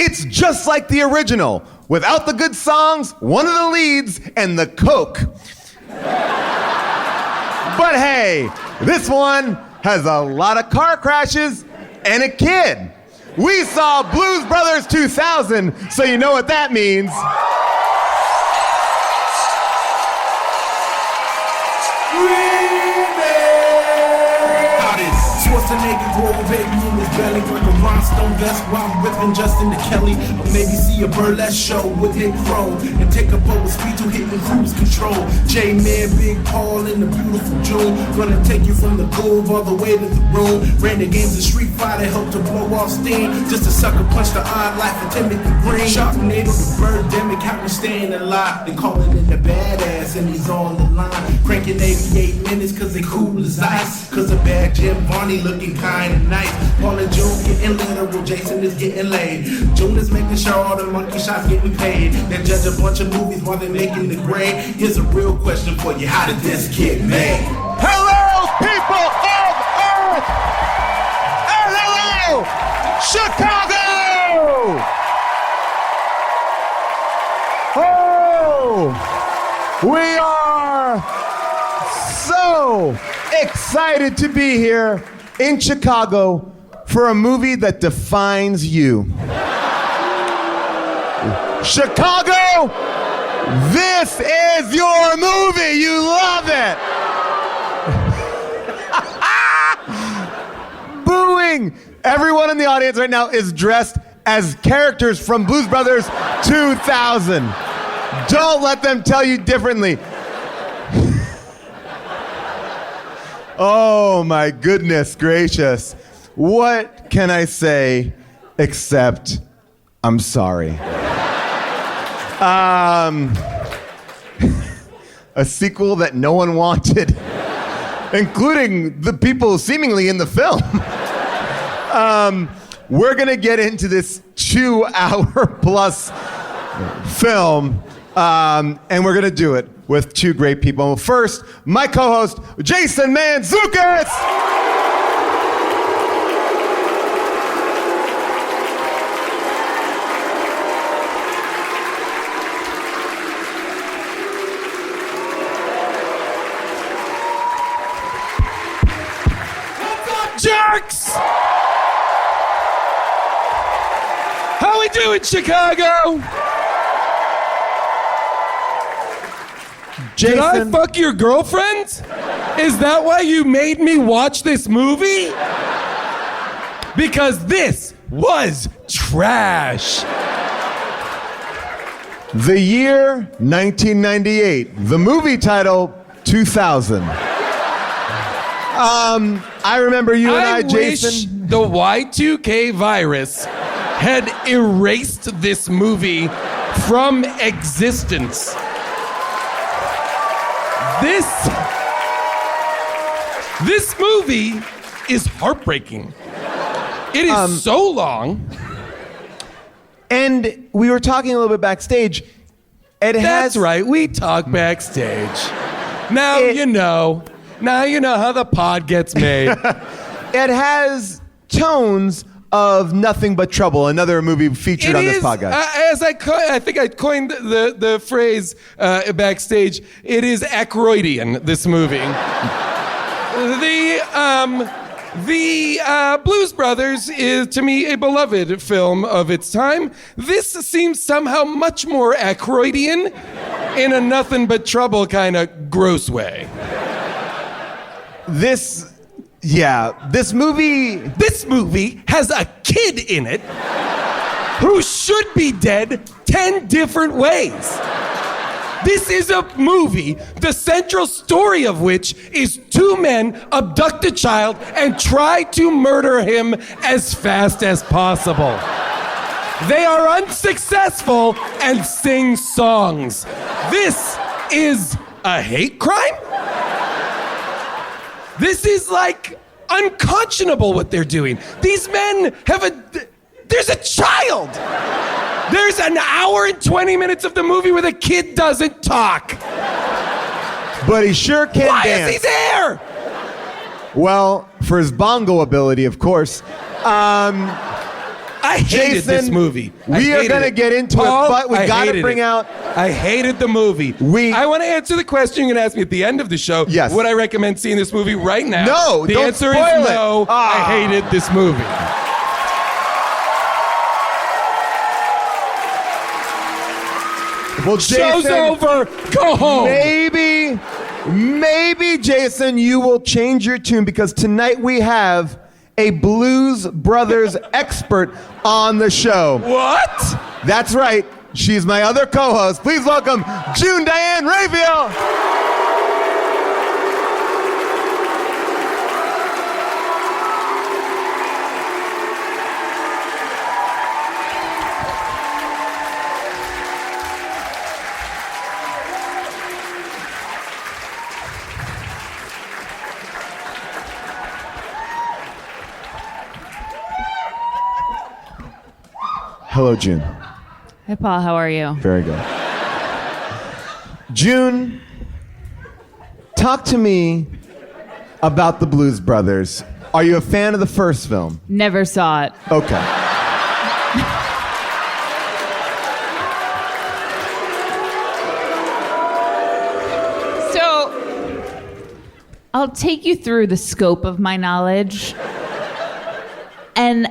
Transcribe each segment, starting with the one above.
It's just like the original, without the good songs, one of the leads, and the coke. But hey, this one has a lot of car crashes and a kid. We saw Blues Brothers 2000, so you know what that means. Schwarzenegger roll, baby, in his belly, like a rhinestone vest while I'm ripping Justin to Kelly. Or maybe see a burlesque show with Nick Crow and take up over speed to hit with cruise control. J-Man, Big Paul in the beautiful June. Gonna take you from the groove all the way to the room. Ran the games of Street Fighter, helped to blow off steam. Just a sucker punch the odd life of Timothy Green. Sharknado, the Birdemic, how we staying alive. They calling in the badass and he's on the line. Cranking 88 minutes cause they cool as ice. Cause a bad Jim Barney looking kinda nice. Paul and June getting literal, Jason is getting laid. June is making sure all the monkey shots getting paid. They judge a bunch of movies while they're making the grade. Here's a real question for you, how did this get made? Hello, people of Earth! And hello, Chicago! Oh, we are so excited to be here in Chicago for a movie that defines you. Chicago, this is your movie. You love it. Booing. Everyone in the audience right now is dressed as characters from Blues Brothers 2000. Don't let them tell you differently. Oh my goodness gracious. What can I say except I'm sorry? A sequel that no one wanted, including the people seemingly in the film. We're gonna get into this 2-hour plus film, and we're gonna do it with two great people. First, my co-host, Jason Mantzoukas. Jerks! How we doing, Chicago? Jason. Did I fuck your girlfriend? Is that why you made me watch this movie? Because this was trash. The year 1998. The movie title 2000. I remember you and I, Jason. Wish the Y2K virus had erased this movie from existence. This movie is heartbreaking. It is so long. And we were talking a little bit backstage. That's right, we talk backstage. Now you know how the pod gets made. It has tones of Nothing But Trouble, another movie featured on this podcast. I think I coined the phrase backstage, it is Aykroydian, this movie. The Blues Brothers is, to me, a beloved film of its time. This seems somehow much more Aykroydian in a Nothing But Trouble kind of gross way. This movie has a kid in it who should be dead 10 different ways. This is a movie, the central story of which is two men abduct a child and try to murder him as fast as possible. They are unsuccessful and sing songs. This is a hate crime? This is like unconscionable what they're doing. These men there's a child. There's an hour and 20 minutes of the movie where the kid doesn't talk. But he sure can Why dance. is he there? Well, for his bongo ability, of course. I hated this Jason, movie. we are going to get into Paul, it, but we I got to hated bring it. out... I hated the movie. I want to answer the question you're going to ask me at the end of the show. Yes. Would I recommend seeing this movie right now? No, the don't answer spoil is it. no. I hated this movie. Well, Show's Jason, over. Go home. Maybe, Jason, you will change your tune because tonight we have a Blues Brothers expert on the show. What? That's right. She's my other co-host. Please welcome June Diane Raphael. Hello, June. Hi, Paul. How are you? Very good. June, talk to me about the Blues Brothers. Are you a fan of the first film? Never saw it. Okay. So, I'll take you through the scope of my knowledge. And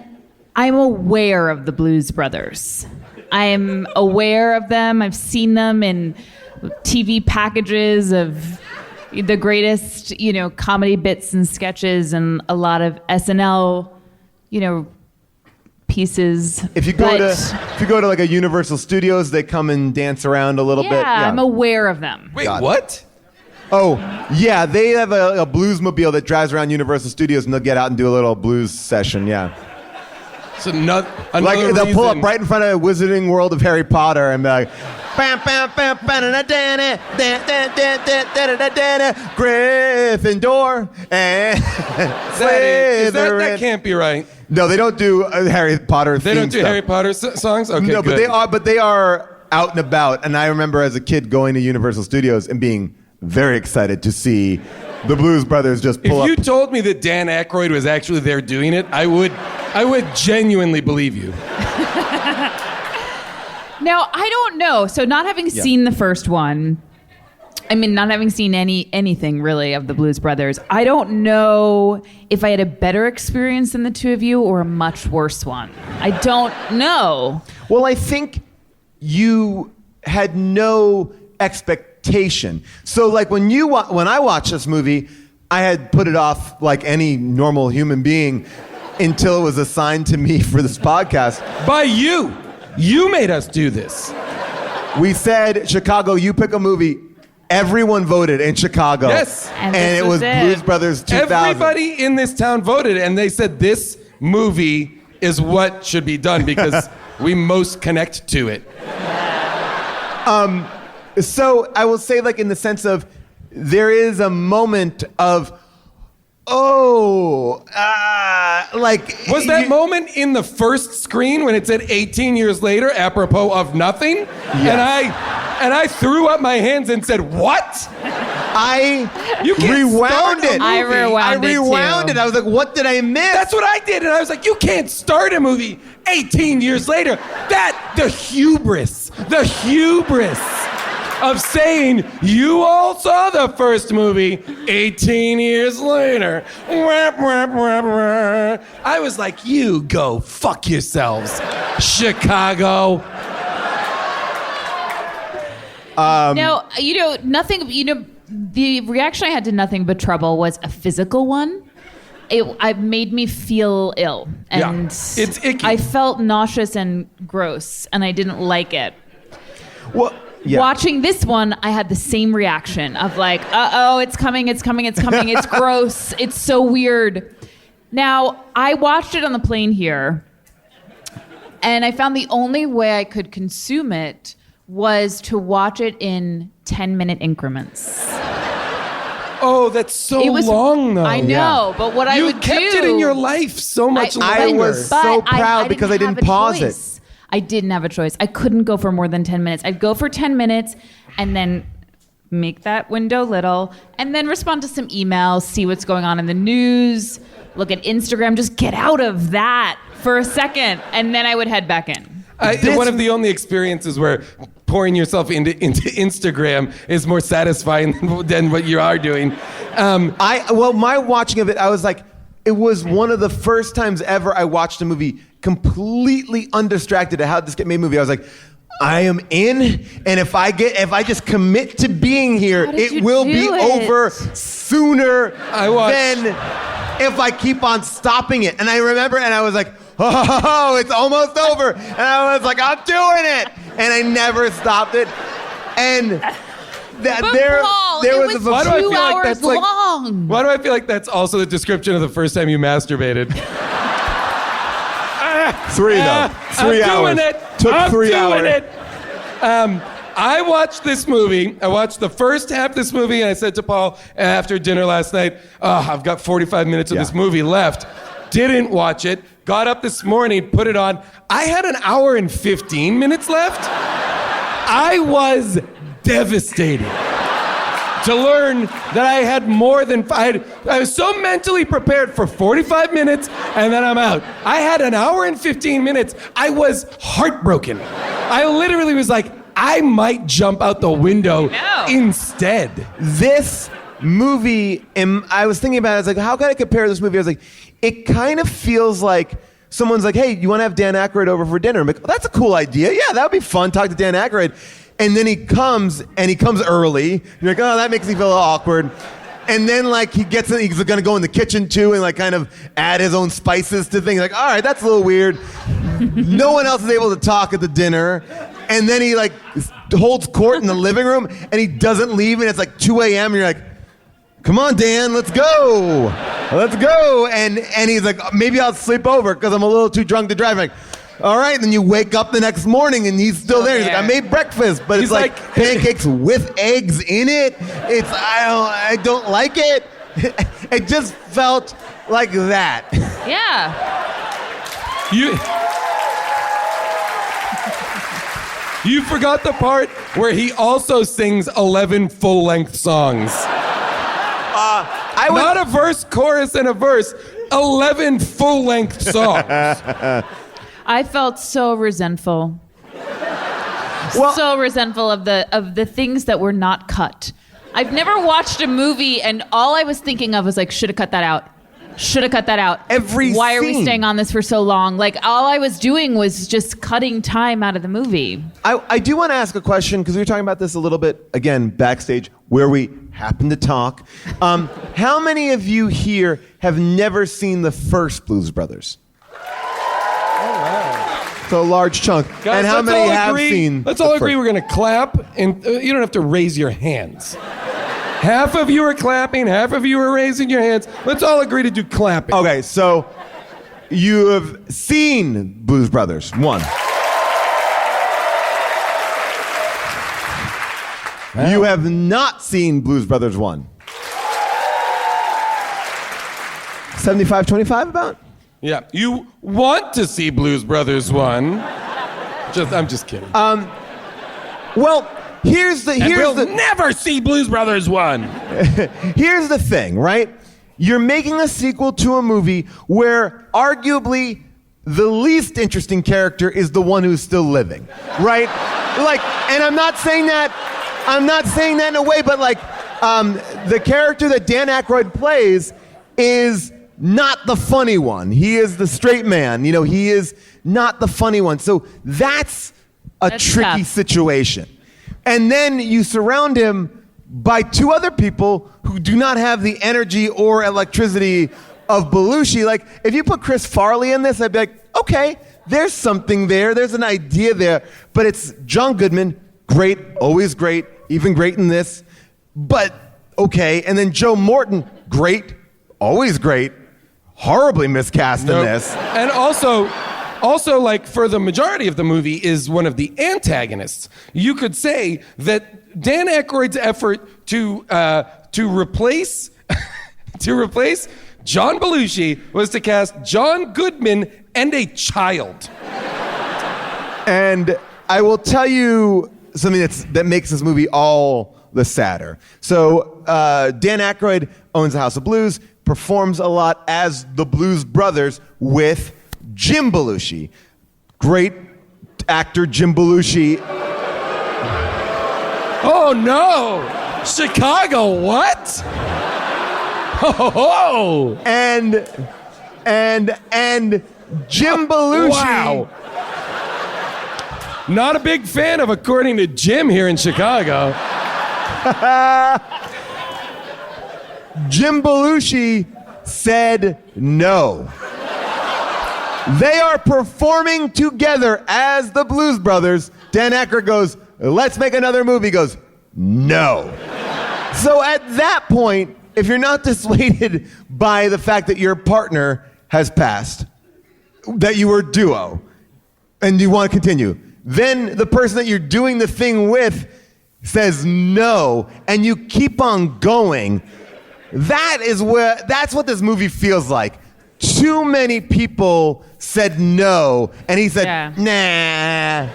I'm aware of the Blues Brothers. I'm aware of them. I've seen them in TV packages of the greatest, comedy bits and sketches and a lot of SNL, pieces. If you go to like a Universal Studios, they come and dance around a little bit. Yeah, I'm aware of them. Wait, what? Oh, yeah, they have a bluesmobile that drives around Universal Studios and they'll get out and do a little blues session, yeah. So another Like they'll pull up reason- right in front of the Wizarding World of Harry Potter and be like, bam, bam, bam, Gryffindor and that can't be right. No, they don't do Harry Potter. They don't do stuff. Harry Potter songs? Okay, No, good. but they are out and about. And I remember as a kid going to Universal Studios and being very excited to see the Blues Brothers just pull If you up. told me that Dan Aykroyd was actually there doing it, I would genuinely believe you. Now, I don't know. So not having seen the first one, not having seen anything really of the Blues Brothers, I don't know if I had a better experience than the two of you or a much worse one. I don't know. Well, I think you had no expectation. So like when I watched this movie, I had put it off like any normal human being until it was assigned to me for this podcast. By you. You made us do this. We said, Chicago, you pick a movie. Everyone voted in Chicago. Yes. And And this it was was it. Blues Brothers 2000. Everybody in this town voted, and they said this movie is what should be done because we most connect to it. So I will say, like, in the sense of there is a moment of, Was that moment in the first screen when it said 18 years later, apropos of nothing? Yes. And I threw up my hands and said, what? You can't rewound start a it. I rewound it, too. it. I was like, what did I miss? That's what I did. And I was like, you can't start a movie 18 years later. The hubris of saying you all saw the first movie 18 years later. I was like, you go fuck yourselves, Chicago. Now, nothing, the reaction I had to Nothing But Trouble was a physical one. It made me feel ill. And it's icky. I felt nauseous and gross, and I didn't like it. Well, yeah. Watching this one, I had the same reaction of like, it's coming, it's gross, it's so weird. Now, I watched it on the plane here, and I found the only way I could consume it was to watch it in 10-minute increments. Oh, that's so It was long, though. I know, but what I would You kept do... it in your life so much I longer. was so proud because I didn't have a pause choice. I didn't have a choice. I couldn't go for more than 10 minutes. I'd go for 10 minutes and then make that window little, and then respond to some emails, see what's going on in the news, look at Instagram, just get out of that for a second, and then I would head back in. One of the only experiences where pouring yourself into Instagram is more satisfying than what you are doing. My watching of it, I was like, it was one of the first times ever I watched a movie completely undistracted to how this get made movie. I was like, I am in, and if I just commit to being here, it will be over sooner than if I keep on stopping it. And I remember, and I was like, oh, it's almost over. And I was like, I'm doing it. And I never stopped it. And Paul, there was 2 hours long. Why do I feel like that's also the description of the first time you masturbated? 3 though. 3 hours. Doing it. Took 3 hours. I watched this movie. I watched the first half of this movie, and I said to Paul after dinner last night, I've got 45 minutes of this movie left. Didn't watch it. Got up this morning, put it on. I had an hour and 15 minutes left. I was devastated to learn that I had more than I was so mentally prepared for 45 minutes, and then I'm out. I had an hour and 15 minutes. I was heartbroken. I literally was like, I might jump out the window instead. This movie, and I was thinking about it, I was like, how can I compare this movie? I was like, it kind of feels like someone's like, hey, you want to have Dan Aykroyd over for dinner? I'm like, oh, that's a cool idea. Yeah, that would be fun, talk to Dan Aykroyd. And then he comes early. You're like, oh, that makes me feel awkward. And then like he's gonna go in the kitchen too and like kind of add his own spices to things. Like, all right, that's a little weird. No one else is able to talk at the dinner. And then he like holds court in the living room and he doesn't leave and it's like 2 a.m. and you're like, come on, Dan, let's go. Let's go. And he's like, maybe I'll sleep over because I'm a little too drunk to drive. I'm like, all right, and then you wake up the next morning and he's still there. He's like, I made breakfast, but it's like pancakes with eggs in it. I don't like it. It just felt like that. Yeah. You forgot the part where he also sings 11 full-length songs. Not a verse, chorus, and a verse. 11 full-length songs. I felt so resentful. So resentful of the things that were not cut. I've never watched a movie and all I was thinking of was like, should have cut that out. Should have cut that out. Why are we staying on this for so long? Like all I was doing was just cutting time out of the movie. I do want to ask a question because we were talking about this a little bit, again, backstage, where we happen to talk. How many of you here have never seen the first Blues Brothers? So a large chunk. Guys, and how many have seen? Let's all agree we're going to clap, and you don't have to raise your hands. Half of you are clapping, half of you are raising your hands. Let's all agree to do clapping. Okay, so you have seen Blues Brothers 1. You have not seen Blues Brothers 1. 75-25 about? Yeah, you want to see Blues Brothers 1. I'm just kidding. Well, we'll never see Blues Brothers 1. Here's the thing, right? You're making a sequel to a movie where arguably the least interesting character is the one who's still living, right? Like, and I'm not saying that in a way, but like, the character that Dan Aykroyd plays is not the funny one. He is the straight man. You know, he is not the funny one. So that's tricky tough situation. And then you surround him by 2 other people who do not have the energy or electricity of Belushi. Like, if you put Chris Farley in this, I'd be like, okay, there's something there. There's an idea there. But it's John Goodman, great, always great, even great in this. But, okay. And then Joe Morton, great, always great, horribly miscast in this. And also, like, for the majority of the movie is one of the antagonists. You could say that Dan Aykroyd's effort to replace John Belushi was to cast John Goodman and a child. And I will tell you something that makes this movie all the sadder. So Dan Aykroyd owns the House of Blues, performs a lot as the Blues Brothers with Jim Belushi. Great actor Jim Belushi. Oh no! Chicago, what? Oh! And Jim Belushi. Wow. Not a big fan of According to Jim here in Chicago. Jim Belushi said no. They are performing together as the Blues Brothers. Dan Aykroyd goes, let's make another movie. He goes, no. So at that point, if you're not dissuaded by the fact that your partner has passed, that you were a duo, and you want to continue, then the person that you're doing the thing with says no, and you keep on going. That's what this movie feels like. Too many people said no, and he said, nah,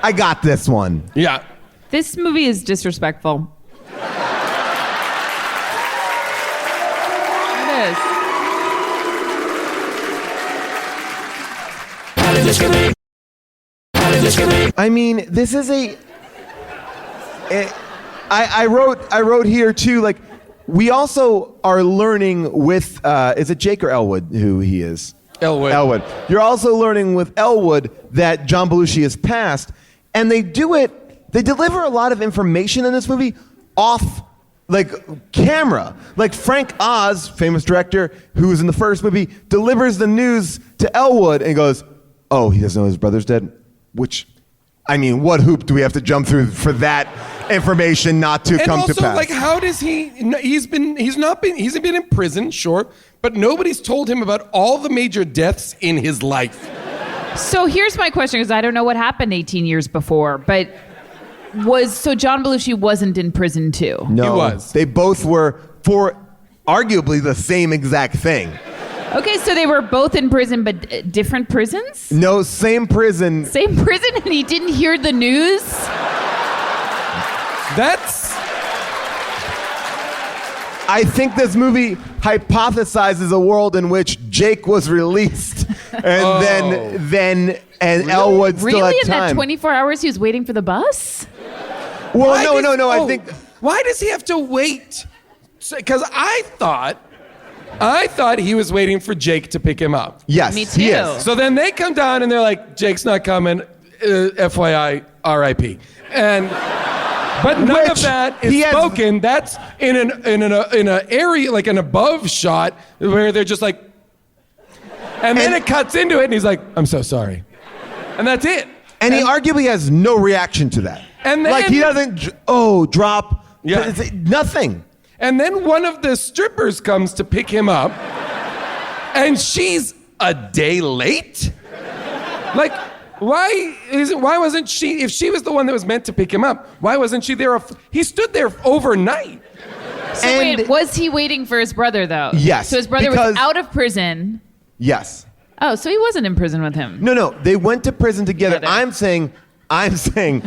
I got this one. Yeah. This movie is disrespectful. It is. I mean, this is I wrote here too, like, we also are learning with, is it Jake or Elwood who he is? Elwood. You're also learning with Elwood that John Belushi has passed, and they deliver a lot of information in this movie off, like, camera. Like Frank Oz, famous director, who was in the first movie, delivers the news to Elwood and goes, oh, he doesn't know his brother's dead? Which, I mean, what hoop do we have to jump through for that information not to come to pass? And also, like, how does he's been in prison, sure, but nobody's told him about all the major deaths in his life. So here's my question, because I don't know what happened 18 years before, but so John Belushi wasn't in prison too? No, he was. They both were for arguably the same exact thing. Okay, so they were both in prison, but different prisons? No, same prison. Same prison, and he didn't hear the news? I think this movie hypothesizes a world in which Jake was released, and then Elwood still really? had time. In that 24 hours he was waiting for the bus? Well, no. I think. Why does he have to wait? Because I thought he was waiting for Jake to pick him up. Yes, Me too. he is. So then they come down and they're like, Jake's not coming. FYI, R.I.P. But none of that is spoken. That's in an area, like an above shot, where they're just like, and then it cuts into it, and he's like, I'm so sorry. And that's it. And he arguably has no reaction to that. And then, like, he doesn't, drop, Yeah. nothing. And then one of the strippers comes to pick him up, and she's a day late? Like, why wasn't she, if she was the one that was meant to pick him up, why wasn't she there? He stood there overnight. So wait, was he waiting for his brother, though? Yes. So his brother was out of prison. Yes. Oh, so he wasn't in prison with him. No, they went to prison together. I'm fan fictioning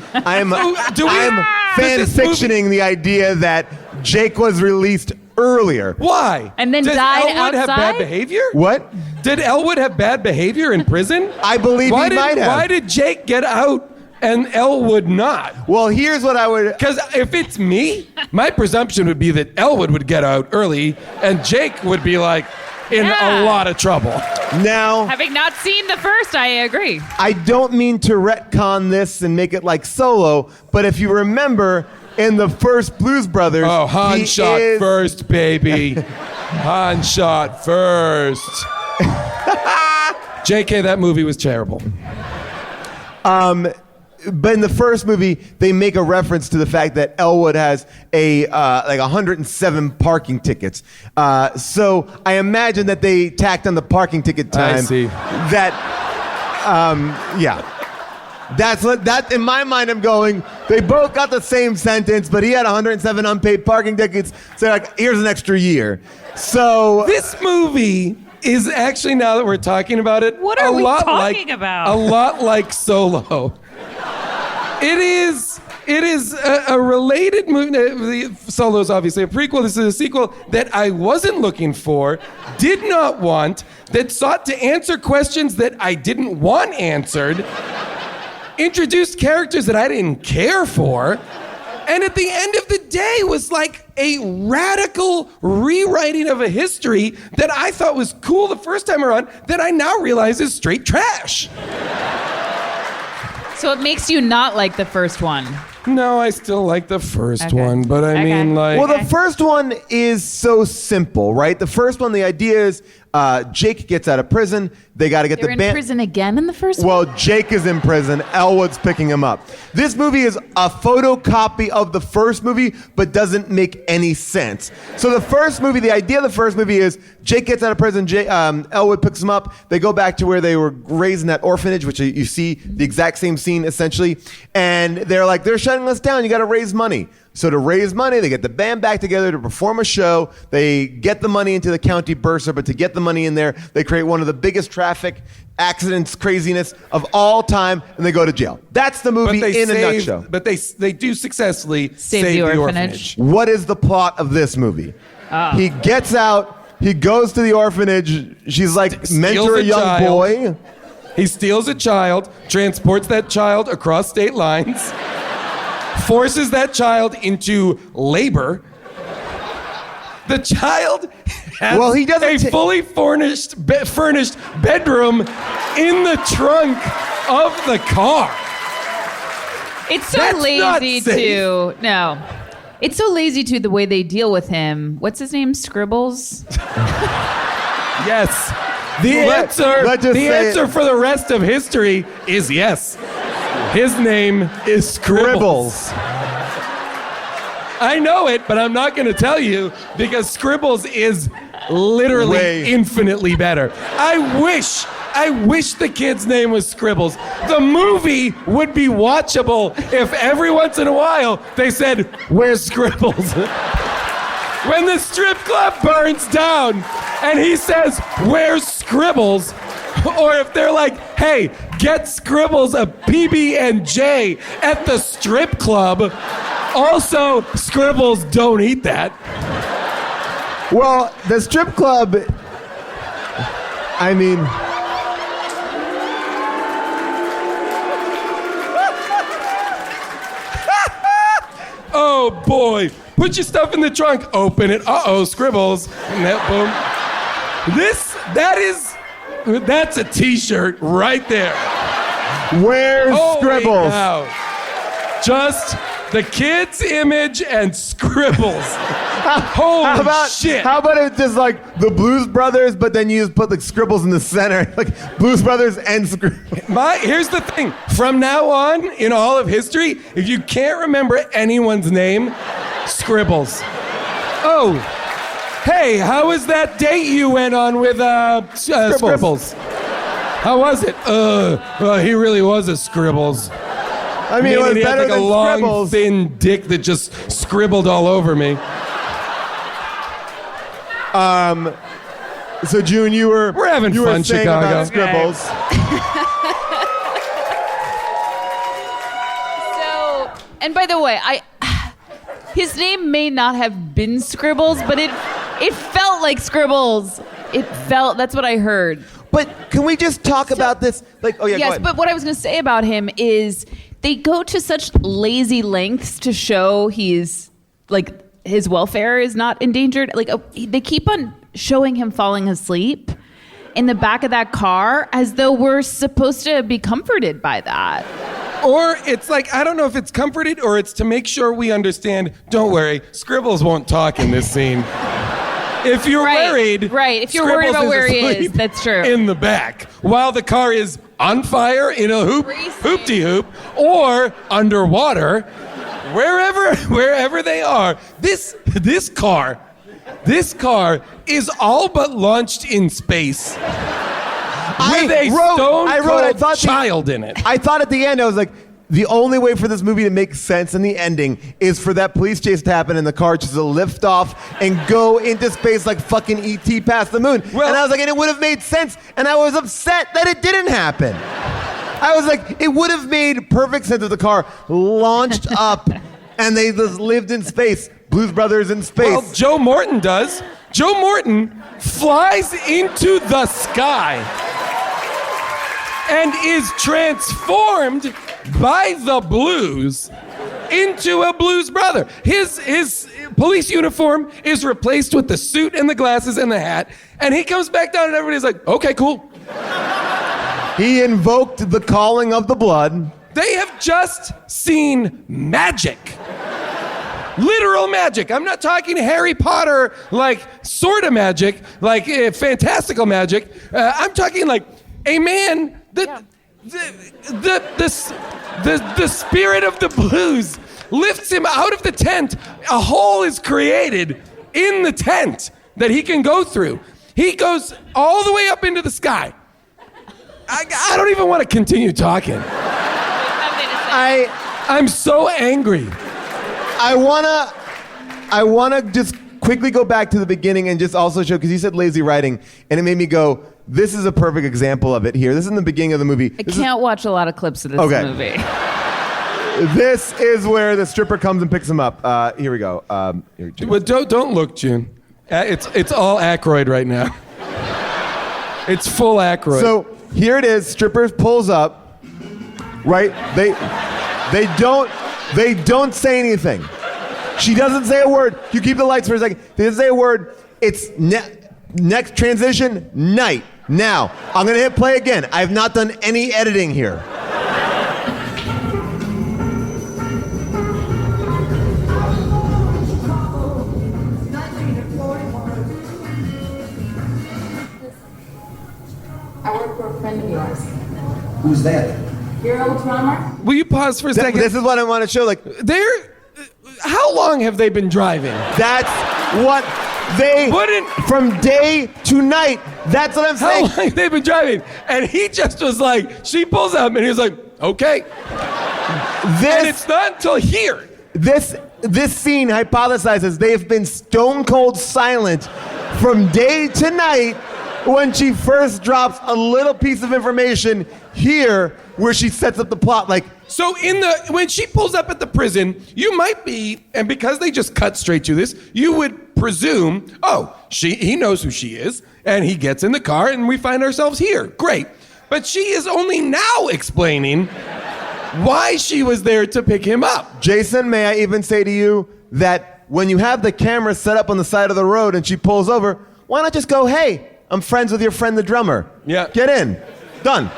the idea that Jake was released earlier. Why? And then Does died Elwood outside? have bad behavior? What? Did Elwood have bad behavior in prison? I believe he might have. Why did Jake get out and Elwood not? Well, here's what I would... Because if it's me, my presumption would be that Elwood would get out early and Jake would be like in a lot of trouble. Now... Having not seen the first, I agree. I don't mean to retcon this and make it like Solo, but if you remember... In the first Blues Brothers, Han shot first, baby. Han shot first. JK, that movie was terrible. But in the first movie, they make a reference to the fact that Elwood has like 107 parking tickets. So I imagine that they tacked on the parking ticket time. I see. Yeah. That's what in my mind I'm going, they both got the same sentence, but he had 107 unpaid parking tickets, so like, here's an extra year. So this movie is actually, now that we're talking about it, what are we talking about? A lot like Solo. It is a related movie. The Solo is obviously a prequel. This is a sequel that I wasn't looking for, did not want, that sought to answer questions that I didn't want answered, introduced characters that I didn't care for, and at the end of the day was like a radical rewriting of a history that I thought was cool the first time around that I now realize is straight trash. So it makes you not like the first one. No, I still like the first Okay. one, but I mean, like... Well, the first one is so simple, right? The first one, the idea is Jake gets out of prison. They got to get They're the in band. prison again in the first Well, one? Jake is in prison. Elwood's picking him up. This movie is a photocopy of the first movie, but doesn't make any sense. So the first movie, the idea of the first movie is Jake gets out of prison. Elwood picks him up. They go back to where they were raised in that orphanage, which you see the exact same scene essentially. And they're like, they're shutting us down. You got to raise money. So to raise money, they get the band back together to perform a show. They get the money into the county bursar, but to get the money in there, they create one of the biggest traffic accidents, craziness of all time, and they go to jail. That's the movie in a nutshell. But they do successfully Save the orphanage. What is the plot of this movie? He gets out, he goes to the orphanage, she's like, Steals mentor a young child. boy. He steals a child, transports that child across state lines, forces that child into labor. The child has He doesn't a fully furnished bedroom in the trunk of the car. It's so That's not lazy safe. to... No. It's so lazy to the way they deal with him. What's his name? Scribbles? Yes. The Let's just say answer for the rest of history is yes. His name is Scribbles. Scribbles. I know it, but I'm not going to tell you because Scribbles is literally Way. infinitely better. I wish the kid's name was Scribbles. The movie would be watchable if every once in a while they said, "Where's Scribbles?" When the strip club burns down and he says, "Where's Scribbles?" Or if they're like, "Hey, get Scribbles a PB&J at the strip club." Also, Scribbles don't eat that. Well, the strip club, I mean... Oh boy, put your stuff in the trunk, open it, uh-oh, Scribbles. And boom. That's a t-shirt right there. Where's Holy Scribbles? cow. Just the kid's image and Scribbles. Holy shit. How about it just like the Blues Brothers, but then you just put like Scribbles in the center, like Blues Brothers and Scribbles. Here's the thing. From now on, in all of history, if you can't remember anyone's name, Scribbles. Oh, hey, how was that date you went on with Scribbles? How was it? He really was a Scribbles. I mean, it was he had better like a than long, Scribbles. thin dick that just scribbled all over me. So June, We're having you fun, were saying Chicago. about Scribbles. So, and by the way, his name may not have been Scribbles, but it felt like Scribbles. That's what I heard. But can we just talk about this? Like, oh yeah, go Yes, ahead. but what I was going to say about him is they go to such lazy lengths to show he's like his welfare is not endangered. Like they keep on showing him falling asleep in the back of that car as though we're supposed to be comforted by that. Or it's like, I don't know if it's comforted or it's to make sure we understand, don't worry, Scribbles won't talk in this scene. If you're worried, right. If you're worried Scribbles about where he asleep is, that's true. In the back, while the car is on fire in a hoop-de-hoop, or underwater, wherever they are. This car is all but launched in space with a stone-cold child in it. I thought at the end, I was like, the only way for this movie to make sense in the ending is for that police chase to happen and the car just to lift off and go into space like fucking E.T. past the moon. Well- and I was like, and it would have made sense. And I was upset that it didn't happen. I was like, it would have made perfect sense if the car launched up and they just lived in space. Blues Brothers in space. Well, Joe Morton does. Joe Morton flies into the sky and is transformed by the blues into a blues brother. His police uniform is replaced with the suit and the glasses and the hat, and he comes back down and everybody's like, okay, cool. He invoked the calling of the blood. They have just seen magic. Literal magic. I'm not talking Harry Potter, like, sort of magic, like fantastical magic. I'm talking like a man that the spirit of the blues lifts him out of the tent. A hole is created in the tent that he can go through. He goes all the way up into the sky. I don't even want to continue talking. I'm so angry. I wanna just quickly go back to the beginning and just also show, because you said lazy writing, and it made me go, this is a perfect example of it here. This is in the beginning of the movie. I can't watch a lot of clips of this movie. This is where the stripper comes and picks him up. Here we go. Here, Well, don't look, June. It's all Aykroyd right now. It's full Aykroyd. So here it is. Stripper pulls up. Right? They don't say anything. She doesn't say a word. You keep the lights for a second. They doesn't say a word. It's next transition, night. Now, I'm going to hit play again. I have not done any editing here. I work for a friend of yours. Who's that? Your old drummer? Will you pause for a second? This is what I want to show. Like, how long have they been driving? that's what they from day to night. That's what I'm How saying. long have they been driving? And he just was like, she pulls up and he was like, okay. And it's not until here. This scene hypothesizes they've been stone cold silent from day to night when she first drops a little piece of information here where she sets up the plot. Like, So when she pulls up at the prison, you might be, and because they just cut straight to this, you would presume, he knows who she is, and he gets in the car and we find ourselves here. Great. But she is only now explaining why she was there to pick him up. Jason, may I even say to you that when you have the camera set up on the side of the road and she pulls over, why not just go, hey, I'm friends with your friend the drummer. Yeah. Get in. Done.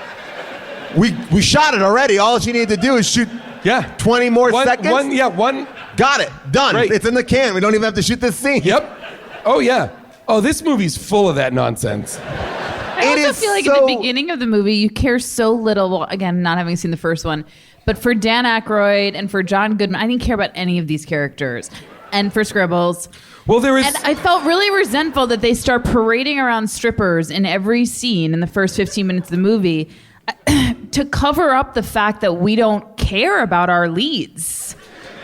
We shot it already. All she needed to do is shoot 20 more seconds. One. Got it. Done. Great. It's in the can. We don't even have to shoot this scene. Yep. Oh, yeah. Oh, this movie's full of that nonsense. I also feel like at the beginning of the movie, you care so little. Well, again, not having seen the first one, but for Dan Aykroyd and for John Goodman, I didn't care about any of these characters. And for Scribbles. Well, And I felt really resentful that they start parading around strippers in every scene in the first 15 minutes of the movie to cover up the fact that we don't care about our leads.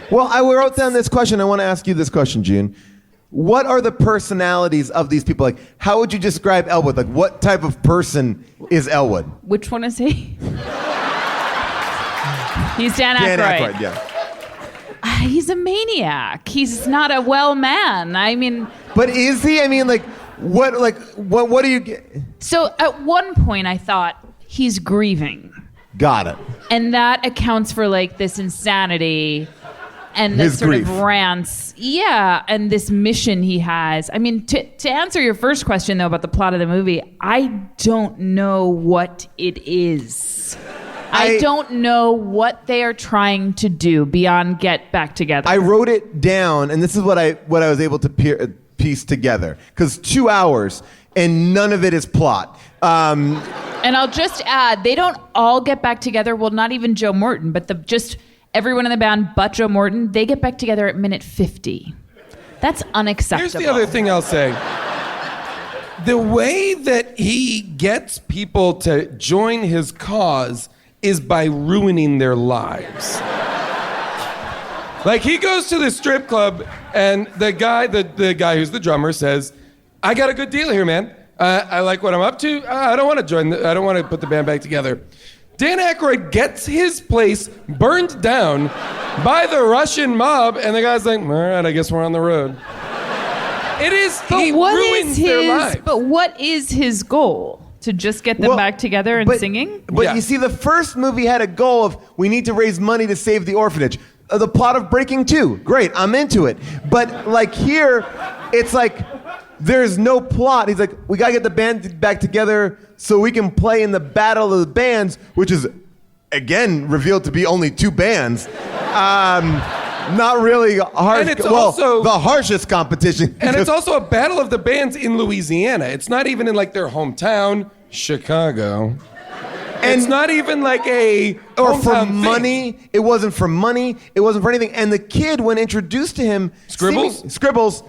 Well, I wrote down this question. I want to ask you this question, June. What are the personalities of these people? Like, how would you describe Elwood? Like, what type of person is Elwood? Which one is he? He's Dan Aykroyd. Dan Aykroyd, yeah. He's a maniac. He's not a well man. I mean... But is he? I mean, what do you get? So at one point I thought, he's grieving. Got it. And that accounts for like this insanity and this His sort grief. of rants. Yeah, and this mission he has. I mean, to answer your first question though about the plot of the movie, I don't know what it is. I don't know what they are trying to do beyond get back together. I wrote it down, and this is what I was able to piece together. Because 2 hours, and none of it is plot. And I'll just add, they don't all get back together. Well, not even Joe Morton, but just everyone in the band but Joe Morton, they get back together at minute 50. That's unacceptable. Here's the other thing I'll say. The way that he gets people to join his cause is by ruining their lives. Like, he goes to the strip club, and the guy who's the drummer says, I got a good deal here, man. I like what I'm up to. I don't want to I don't want to put the band back together. Dan Aykroyd gets his place burned down by the Russian mob, and the guy's like, all right, I guess we're on the road. It is, he ruins their lives. But what is his goal? To just get them back together and singing? But you see, the first movie had a goal of we need to raise money to save the orphanage. The plot of Breaking 2, great, I'm into it. But like here, it's like there's no plot. He's like, we gotta get the band back together so we can play in the Battle of the Bands, which is again revealed to be only 2 bands. Not really harsh. And it's also the harshest competition. And it's also a battle of the bands in Louisiana. It's not even in like their hometown, Chicago. And it's not even like a or for hometown money. thing. It wasn't for money. It wasn't for anything. And the kid, when introduced to him, Scribbles,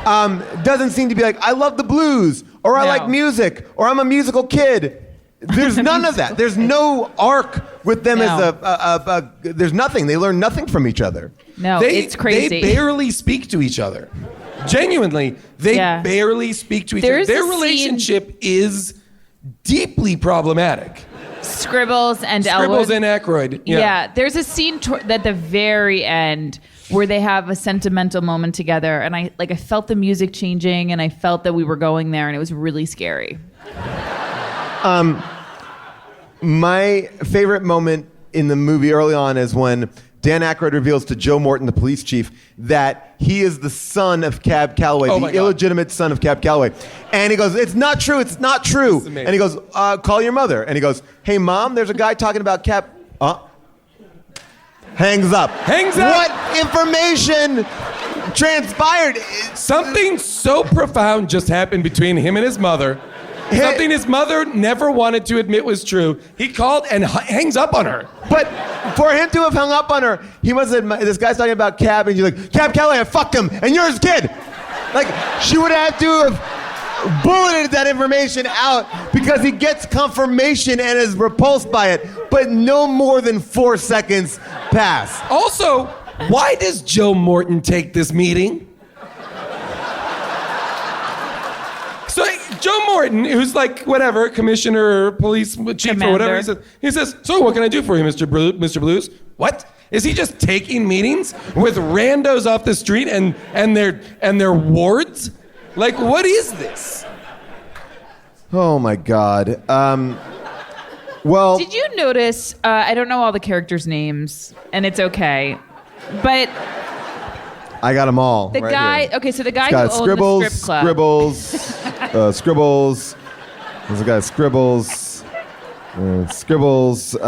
doesn't seem to be like, I love the blues, or I like music, or I'm a musical kid. There's none of that. There's no arc with them as there's nothing. They learn nothing from each other. No, it's crazy. They barely speak to each other. Genuinely, they barely speak to each other. Their relationship is deeply problematic. Scribbles and Aykroyd. Yeah, there's a scene at the very end where they have a sentimental moment together, and I felt the music changing, and I felt that we were going there, and it was really scary. My favorite moment in the movie early on is when Dan Aykroyd reveals to Joe Morton, the police chief, that he is the son of Cab Calloway, the illegitimate son of Cab Calloway. And he goes, it's not true, it's not true. And he goes, call your mother. And he goes, hey, Mom, there's a guy talking about Cab... Hangs up. What information transpired? Something so profound just happened between him and his mother. Something his mother never wanted to admit was true. He called and hangs up on her. But for him to have hung up on her, he must have, this guy's talking about Cab, and she's like, Cab Calloway, I fucked him, and you're his kid. Like, she would have to have bulleted that information out because he gets confirmation and is repulsed by it, but no more than 4 seconds pass. Also, why does Joe Morton take this meeting? So Joe Morton, who's like whatever, commissioner or police chief or whatever, he says, so what can I do for you, Mr. Blues? What? Is he just taking meetings with randos off the street and their wards? Like, what is this? Oh my God. Well, did you notice? I don't know all the characters' names, and it's okay, but. I got them all. The guy, here. Okay, so the guy who owns Scribbles, the strip club. Scribbles. There's a guy, Scribbles. Scribbles. The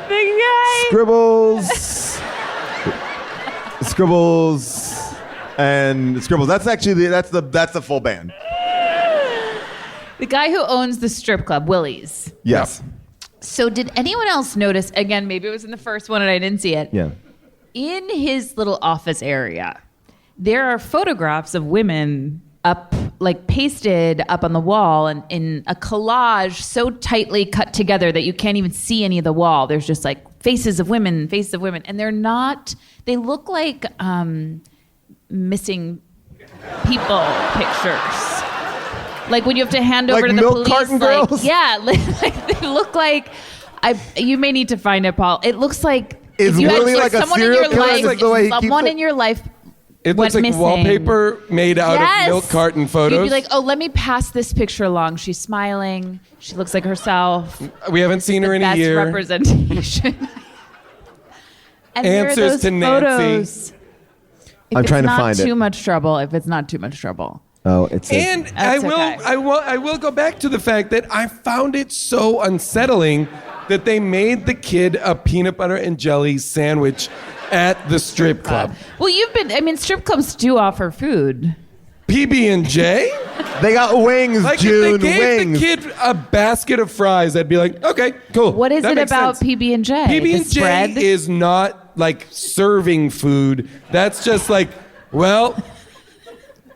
guy. Scribbles. Scribbles. And Scribbles. That's actually that's the full band. The guy who owns the strip club, Willie's. Yes. So did anyone else notice? Again, maybe it was in the first one and I didn't see it. Yeah. In his little office area, there are photographs of women up, like pasted up on the wall and in a collage so tightly cut together that you can't even see any of the wall. There's just like faces of women. And they look like missing people pictures. Like when you have to hand over like to the milk police. Carton like, girls? Yeah, like they look like, you may need to find it, Paul. It looks like, is Willie like a serial killer? Someone in your life it looks like missing. Wallpaper made out of milk carton photos. You'd be like, oh, let me pass this picture along. She's smiling. She looks like herself. We haven't seen her in a year. Best representation. And Answers to Nancy. I'm trying to find it. If it's not too much trouble. Oh, it's. And I will go back to the fact that I found it so unsettling that they made the kid a peanut butter and jelly sandwich at the strip club. Well, strip clubs do offer food. PB&J? They got wings, like June, if they gave the kid a basket of fries, I'd be like, okay, cool. What is it about PB&J? PB&J is not like serving food. That's just like, well,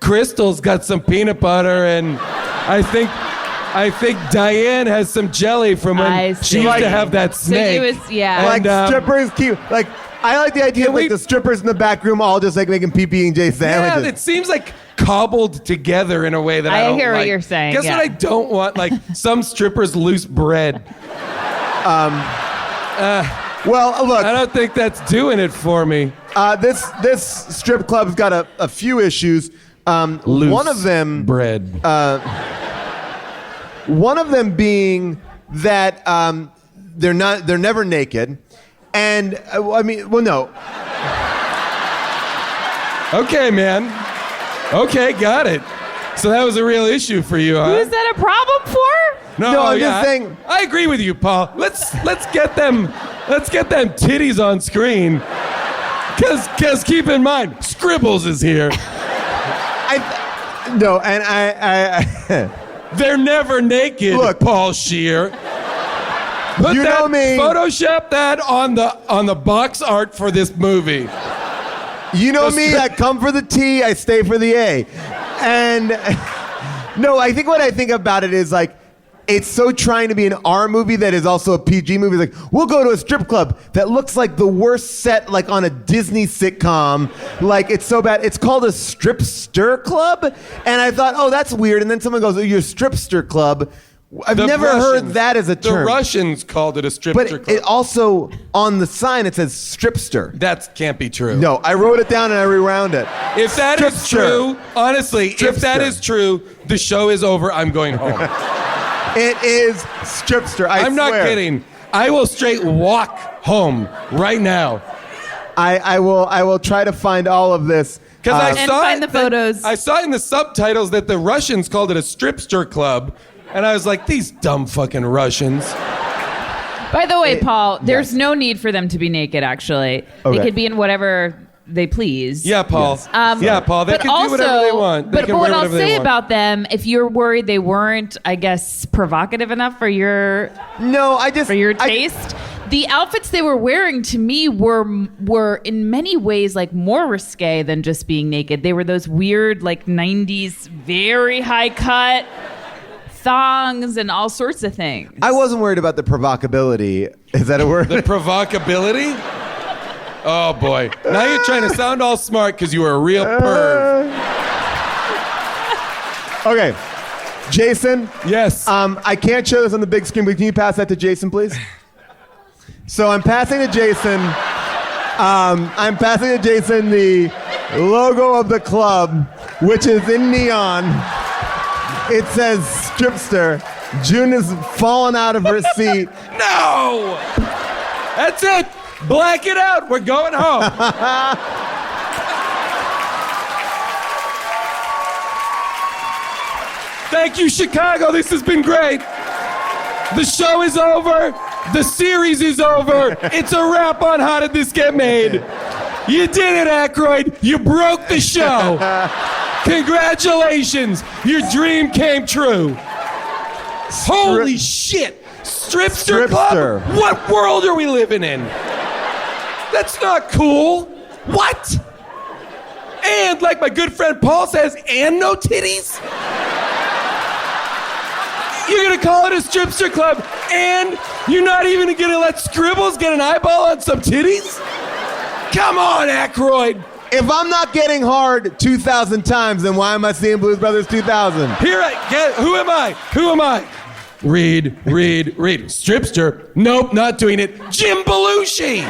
Crystal's got some peanut butter, and I think Diane has some jelly from when she used to have that snake. So and, like strippers keep like. I like the idea of like the strippers in the back room all just like making PB&J sandwiches. Yeah, it seems like cobbled together in a way that I don't hear like. what you're saying. Guess what I don't want? Like some strippers' loose bread. Well, look, I don't think that's doing it for me. this strip club's got a few issues. Loose one of them being that they're never naked, and no. Okay, man. Okay, got it. So that was a real issue for you, huh? Who's that a problem for? No, I'm just yeah, saying- I agree with you, Paul. Let's get them titties on screen. Cause keep in mind, Scribbles is here. They're never naked, Look. Paul Scheer. Put You know me. Photoshop that on the box art for this movie. You know me, I come for the T, I stay for the A. And no, I think what I think about it is like, it's so trying to be an R movie that is also a PG movie. Like, we'll go to a strip club that looks like the worst set, like on a Disney sitcom. Like, it's so bad. It's called a stripster club. And I thought, oh, that's weird. And then someone goes, oh, you're a stripster club. I've never heard that as a term. The Russians called it a stripster But club. it also, on the sign, it says stripster. That can't be true. No, I wrote it down and I rewound it. If that is Stripster. true, honestly, if that Stripster. is true, the show is over. I'm going home. It is stripster. I'm not swear. kidding. I will straight walk home right now. I will try to find all of this. Because I And saw find it the photos. I saw in the subtitles that the Russians called it a stripster club, and I was like, these dumb fucking Russians. By the way, Paul, there's no need for them to be naked, actually. Okay. They could be in whatever they please. Yeah, Paul. Yeah, Paul. They but can do whatever they want. They But can what wear I'll whatever they say want. about them, if you're worried they weren't, I guess, provocative enough for your No, I just for your taste, the outfits they were wearing to me were in many ways like more risque than just being naked. They were those weird like 90s very high cut thongs and all sorts of things. I wasn't worried about the provocability. Is that a word? The provocability? Oh, boy. Now you're trying to sound all smart because you were a real perv. Okay, Jason. Yes. I can't show this on the big screen, but can you pass that to Jason, please? So I'm passing to Jason. I'm passing to Jason the logo of the club, which is in neon. It says stripster. June is falling out of her seat. No! That's it. Black it out. We're going home. Thank you, Chicago. This has been great. The show is over. The series is over. It's a wrap on How Did This Get Made? You did it, Aykroyd. You broke the show. Congratulations. Your dream came true. Holy shit. Stripster Club? Stripster. What world are we living in? That's not cool. What? And like my good friend Paul says, and no titties? You're gonna call it a stripster club, and you're not even gonna let Scribbles get an eyeball on some titties? Come on, Aykroyd. If I'm not getting hard 2,000 times, then why am I seeing Blues Brothers 2000? Who am I? Who am I? Read. Stripster. Nope, not doing it. Jim Belushi.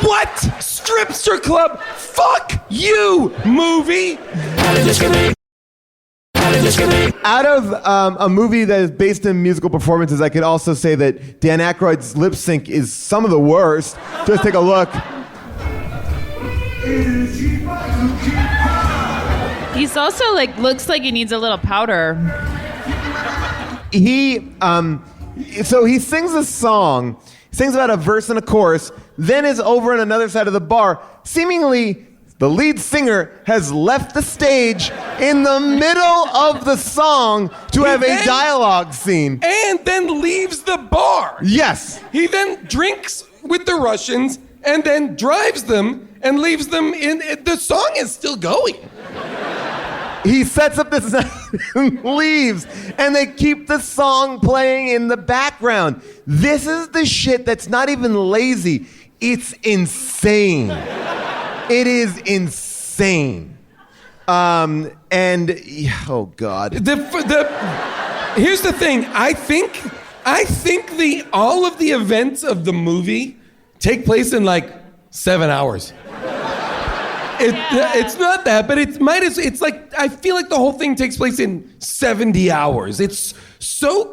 What? Stripster club? Fuck you, movie. Out of a movie that is based in musical performances, I could also say that Dan Aykroyd's lip sync is some of the worst. Just take a look. He's also like looks like he needs a little powder. So he sings a song, sings about a verse and a chorus, then is over on another side of the bar. Seemingly, the lead singer has left the stage in the middle of the song to have a dialogue scene. And then leaves the bar. Yes. He then drinks with the Russians and then drives them and leaves them in. The song is still going. He sets up this night and leaves, and they keep the song playing in the background. This is the shit that's not even lazy. It's insane. It is insane. And oh God. Here's the thing. I I think all of the events of the movie take place in like 7 hours. It's not that, but it's like, I feel like the whole thing takes place in 70 hours. It's so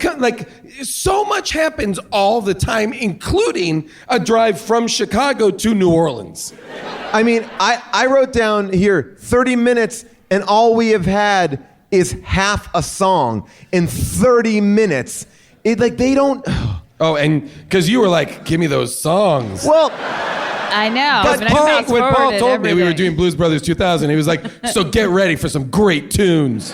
much happens all the time, including a drive from Chicago to New Orleans. I mean, I wrote down here 30 minutes, and all we have had is half a song in 30 minutes. They don't. Oh, and because you were like, give me those songs. Well, I know. But but I when Paul fast-forwarded told me we were everything. doing Blues Brothers 2000, he was like, so get ready for some great tunes.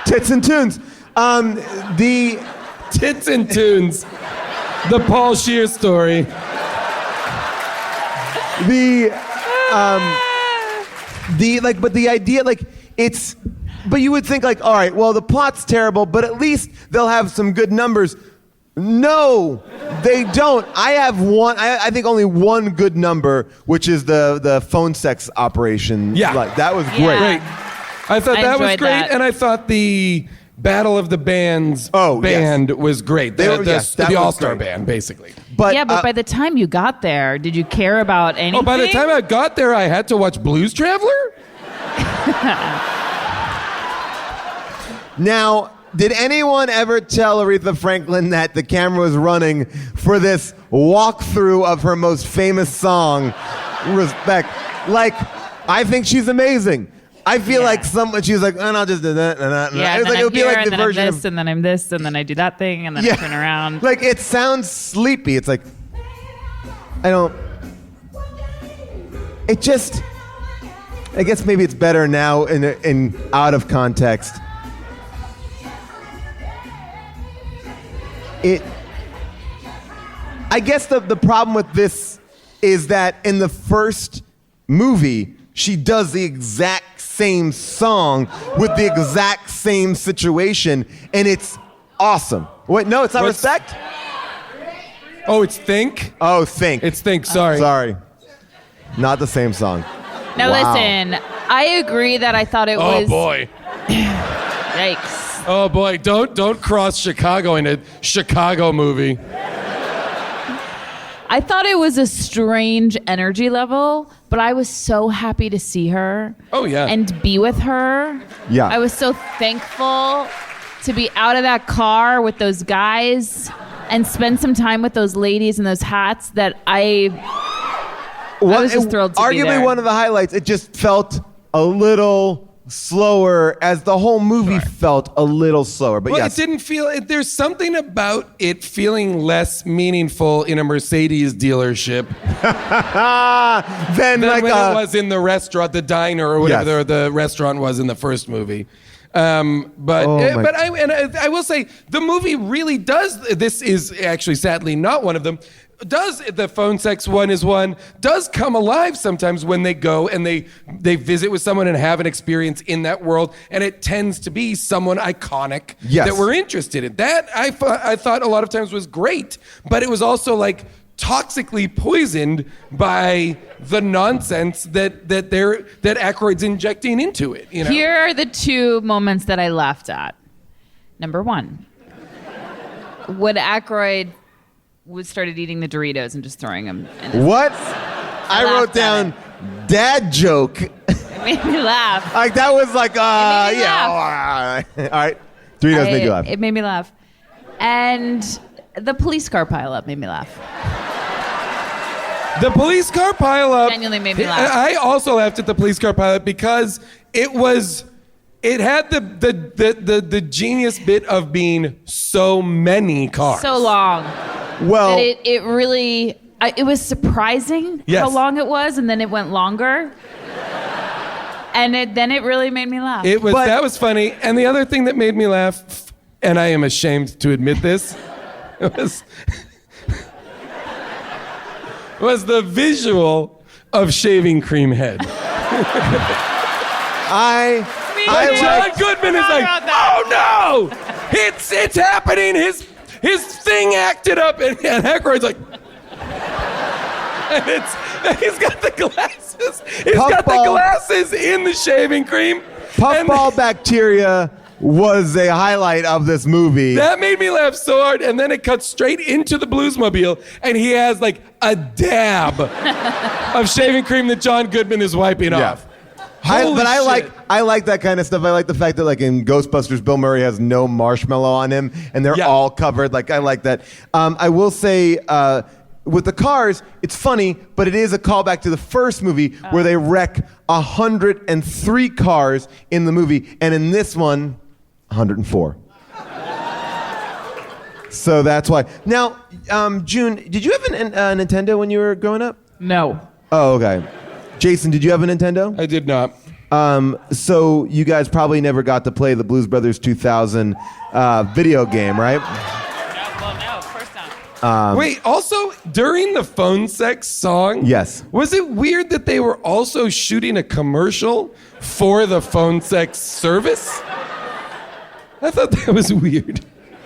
tits and tunes. The Tits and tunes. The Paul Scheer story. But the idea, but you would think all right, well, the plot's terrible, but at least they'll have some good numbers. No, they don't. I have one. I think only one good number, which is the phone sex operation. Yeah. That was Yeah. great. Great. I thought I that was enjoyed great, that. and I thought the Battle of the Bands band was great. That was The All-Star great. band, basically. But by the time you got there, did you care about anything? Oh, by the time I got there, I had to watch Blues Traveler? Now, did anyone ever tell Aretha Franklin that the camera was running for this walkthrough of her most famous song, Respect? I think she's amazing. I feel like she's like, and I'll just do that. Yeah, It was and then it would I'm be here, like and the then I'm version this, of. and then I'm this, and then I do that thing, and then I turn around. It sounds sleepy. It's like, it just, I guess maybe it's better now in out of context. I guess the problem with this is that in the first movie, she does the exact same song with the exact same situation, and it's awesome. Wait, no, it's not What's- Respect? Oh, it's Think? Oh, Think. It's Think, sorry. Sorry. Not the same song. Now Wow. listen, I agree that I thought it Oh, was. boy. Yikes. Oh, boy. Don't cross Chicago in a Chicago movie. I thought it was a strange energy level, but I was so happy to see her. Oh, yeah. And be with her. Yeah. I was so thankful to be out of that car with those guys and spend some time with those ladies in those hats that I was just thrilled to be Arguably there. one of the highlights. It just felt a little slower, as the whole movie felt a little slower. But Well, yes. it didn't feel. There's something about it feeling less meaningful in a Mercedes dealership then than like when it was in the restaurant, the diner, or whatever Yes. the restaurant was in the first movie. Oh my- I will say the movie really does. This is actually sadly not one of them. Does the phone sex one is one does come alive sometimes when they go and they visit with someone and have an experience in that world, and it tends to be someone iconic Yes. that we're interested in. That I thought a lot of times was great, but it was also like toxically poisoned by the nonsense that Aykroyd's injecting into it. You know? Here are the two moments that I laughed at. Number one, when Aykroyd started eating the Doritos and just throwing them. What? I wrote laughed at down dad joke. It made me laugh. That was like, It made me yeah. laugh. All right. Doritos made you laugh. It made me laugh. And the police car pileup made me laugh. The police car pileup Genuinely made me laugh. I also laughed at the police car pileup because it had the genius bit of being so many cars. So long. Well, That it really, it was surprising Yes. how long it was, and then it went longer. And then it really made me laugh. That was funny. And the other thing that made me laugh, and I am ashamed to admit this, was the visual of shaving cream head. I John liked- Goodman is like, oh no, it's happening. His thing acted up, and Aykroyd's like, and he's got the glasses. He's got the Puffball. glasses in the shaving cream. puffball bacteria was a highlight of this movie. That made me laugh so hard, and then it cuts straight into the Bluesmobile, and he has like a dab of shaving cream that John Goodman is wiping off. Holy shit. I like that kind of stuff. I like the fact that like in Ghostbusters, Bill Murray has no marshmallow on him, and they're all covered. Like I like that. I will say with the cars, it's funny, but it is a callback to the first movie where they wreck 103 cars in the movie, and in this one, 104. So that's why. Now, June, did you have a Nintendo when you were growing up? No. Oh, okay. Jason, did you have a Nintendo? I did not. So you guys probably never got to play the Blues Brothers 2000 video game, right? No, of course not. Wait, also, during the phone sex song, Yes. was it weird that they were also shooting a commercial for the phone sex service? I thought that was weird.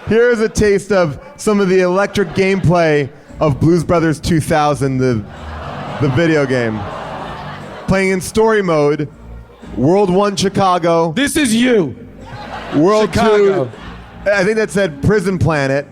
Here's a taste of some of the electric gameplay of Blues Brothers 2000, the video game. Playing in story mode, World 1 Chicago, This is you. World Chicago. 2, I think that said Prison Planet.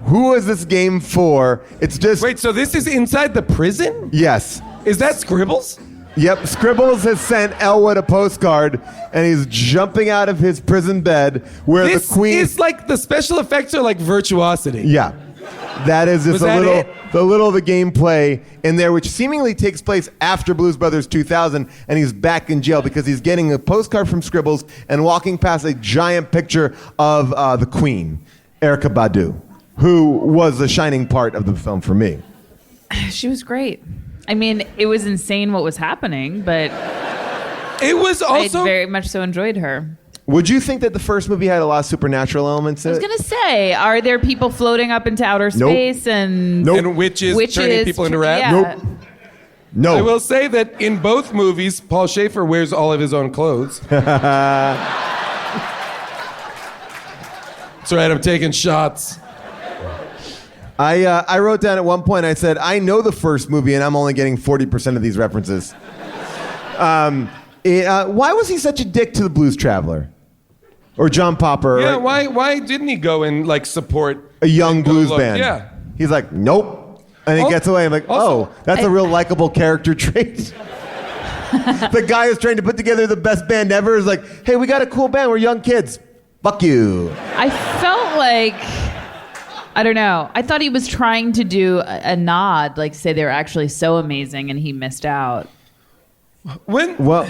Who is this game for? It's just, Wait, so this is inside the prison? yes. Is that Scribbles? Yep, Scribbles has sent Elwood a postcard, and he's jumping out of his prison bed where This the queen. is like the special effects are like virtuosity. Yeah, that is just Was that it? the little of the gameplay in there, which seemingly takes place after Blues Brothers 2000, and he's back in jail because he's getting a postcard from Scribbles and walking past a giant picture of the Queen, Erykah Badu, who was the shining part of the film for me. She was great. I mean, it was insane what was happening, but It was also I very much so enjoyed her. Would you think that the first movie had a lot of supernatural elements in I was it? gonna say, are there people floating up into outer space and Nope. and witches turning people into rats. Yeah. Nope. No. I will say that in both movies, Paul Schaefer wears all of his own clothes. That's right, I'm taking shots. I wrote down at one point, I said, I know the first movie and I'm only getting 40% of these references. Why was he such a dick to the Blues Traveler? Or John Popper? Yeah, right? why didn't he go and like support A young blues look? band. Yeah. He's like, nope. And he Al- gets away. I'm like, also- that's a real likable character trait. The guy who's trying to put together the best band ever is like, hey, we got a cool band. We're young kids. Fuck you. I felt like, I don't know. I thought he was trying to do a nod, like say they were actually so amazing, and he missed out. When? Well,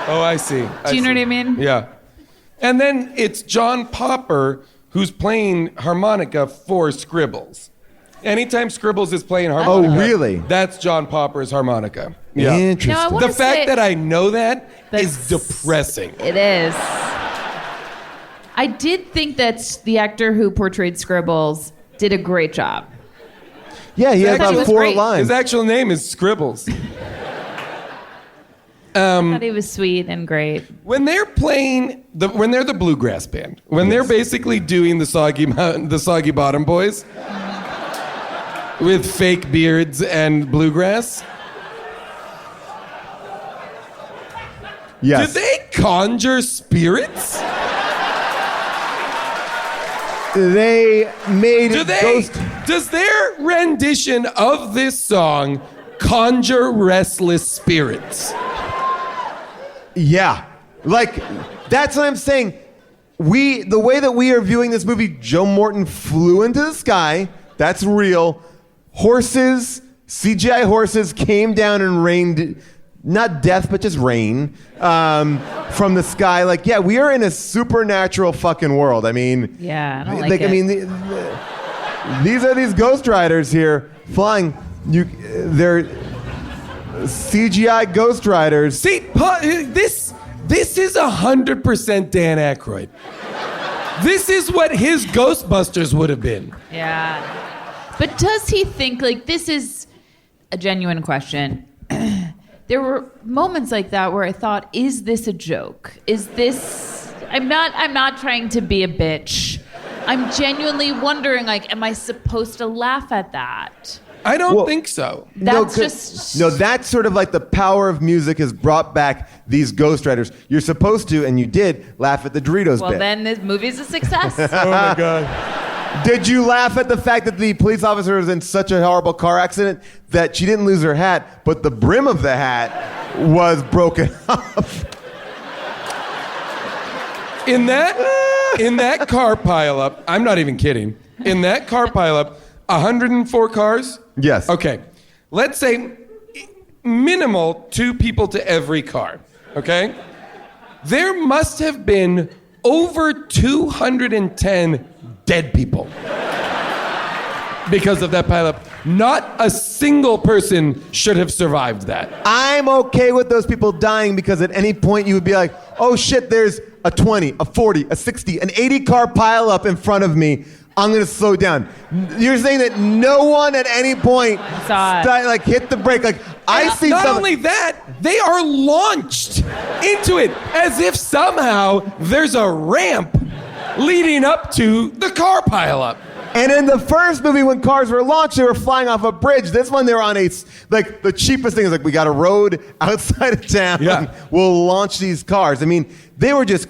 Oh, I see. Do you know what I mean? Yeah. And then it's John Popper who's playing harmonica for Scribbles. Anytime Scribbles is playing harmonica, really? That's John Popper's harmonica. Yeah. interesting. No, I The wanna fact say- that I know that is That's- depressing. It is. I did think that the actor who portrayed Scribbles did a great job. Yeah, he had Actually, about was 4 great. lines. His actual name is Scribbles. I thought he was sweet and great. When they're playing, when they're the bluegrass band, when they're basically doing the Soggy Bottom Boys with fake beards and bluegrass, Yes. do they conjure spirits? They made Do they? ghost. Does their rendition of this song conjure restless spirits? Yeah, like that's what I'm saying. The way that we are viewing this movie, Joe Morton flew into the sky. That's real. Horses, CGI horses, came down and rained, not death, but just rain from the sky. Like, yeah, we are in a supernatural fucking world. I mean, Yeah, I don't like it. I mean, these are these Ghost Riders here flying. They're CGI Ghost Riders. See, this is 100% Dan Aykroyd. This is what his Ghostbusters would have been. Yeah. But does he think, like, this is a genuine question. There were moments like that where I thought, is this a joke? Is this, I'm not trying to be a bitch. I'm genuinely wondering, like, am I supposed to laugh at that? I don't Well, think so. That's 'cause- No, that's sort of like the power of music has brought back these ghostwriters. You're supposed to, and you did, laugh at the Doritos Well, bit. then this movie's a success. Oh my God. Did you laugh at the fact that the police officer was in such a horrible car accident that she didn't lose her hat, but the brim of the hat was broken off? In that car pileup, I'm not even kidding. In that car pileup, 104 cars? Yes. Okay. Let's say minimal 2 people to every car. Okay? There must have been over 210 dead people because of that pileup. Not a single person should have survived that. I'm okay with those people dying because at any point you would be like, oh shit, there's a 20, a 40, a 60, an 80 car pileup in front of me. I'm going to slow down. You're saying that no one at any point Saw it. hit the brake. Like, I see Not some. only that, they are launched into it as if somehow there's a ramp leading up to the car pileup. And in the first movie, when cars were launched, they were flying off a bridge. This one, they were on like, the cheapest thing is like, we got a road outside of town. Yeah. We'll launch these cars. I mean, they were just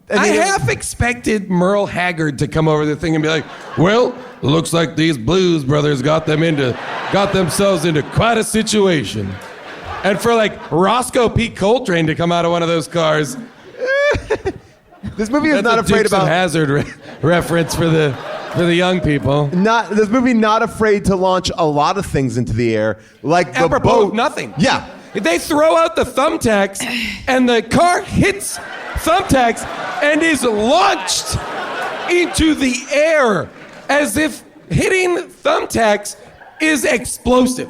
I half expected Merle Haggard to come over the thing and be like, well, looks like these Blues Brothers got themselves into quite a situation. And for like Roscoe P. Coltrane to come out of one of those cars. This movie is That's not a afraid Dukes of about Hazzard reference for the young people. this movie not afraid to launch a lot of things into the air, like the Apropos boat. nothing. Yeah. They throw out the thumbtacks, and the car hits thumbtacks and is launched into the air as if hitting thumbtacks is explosive.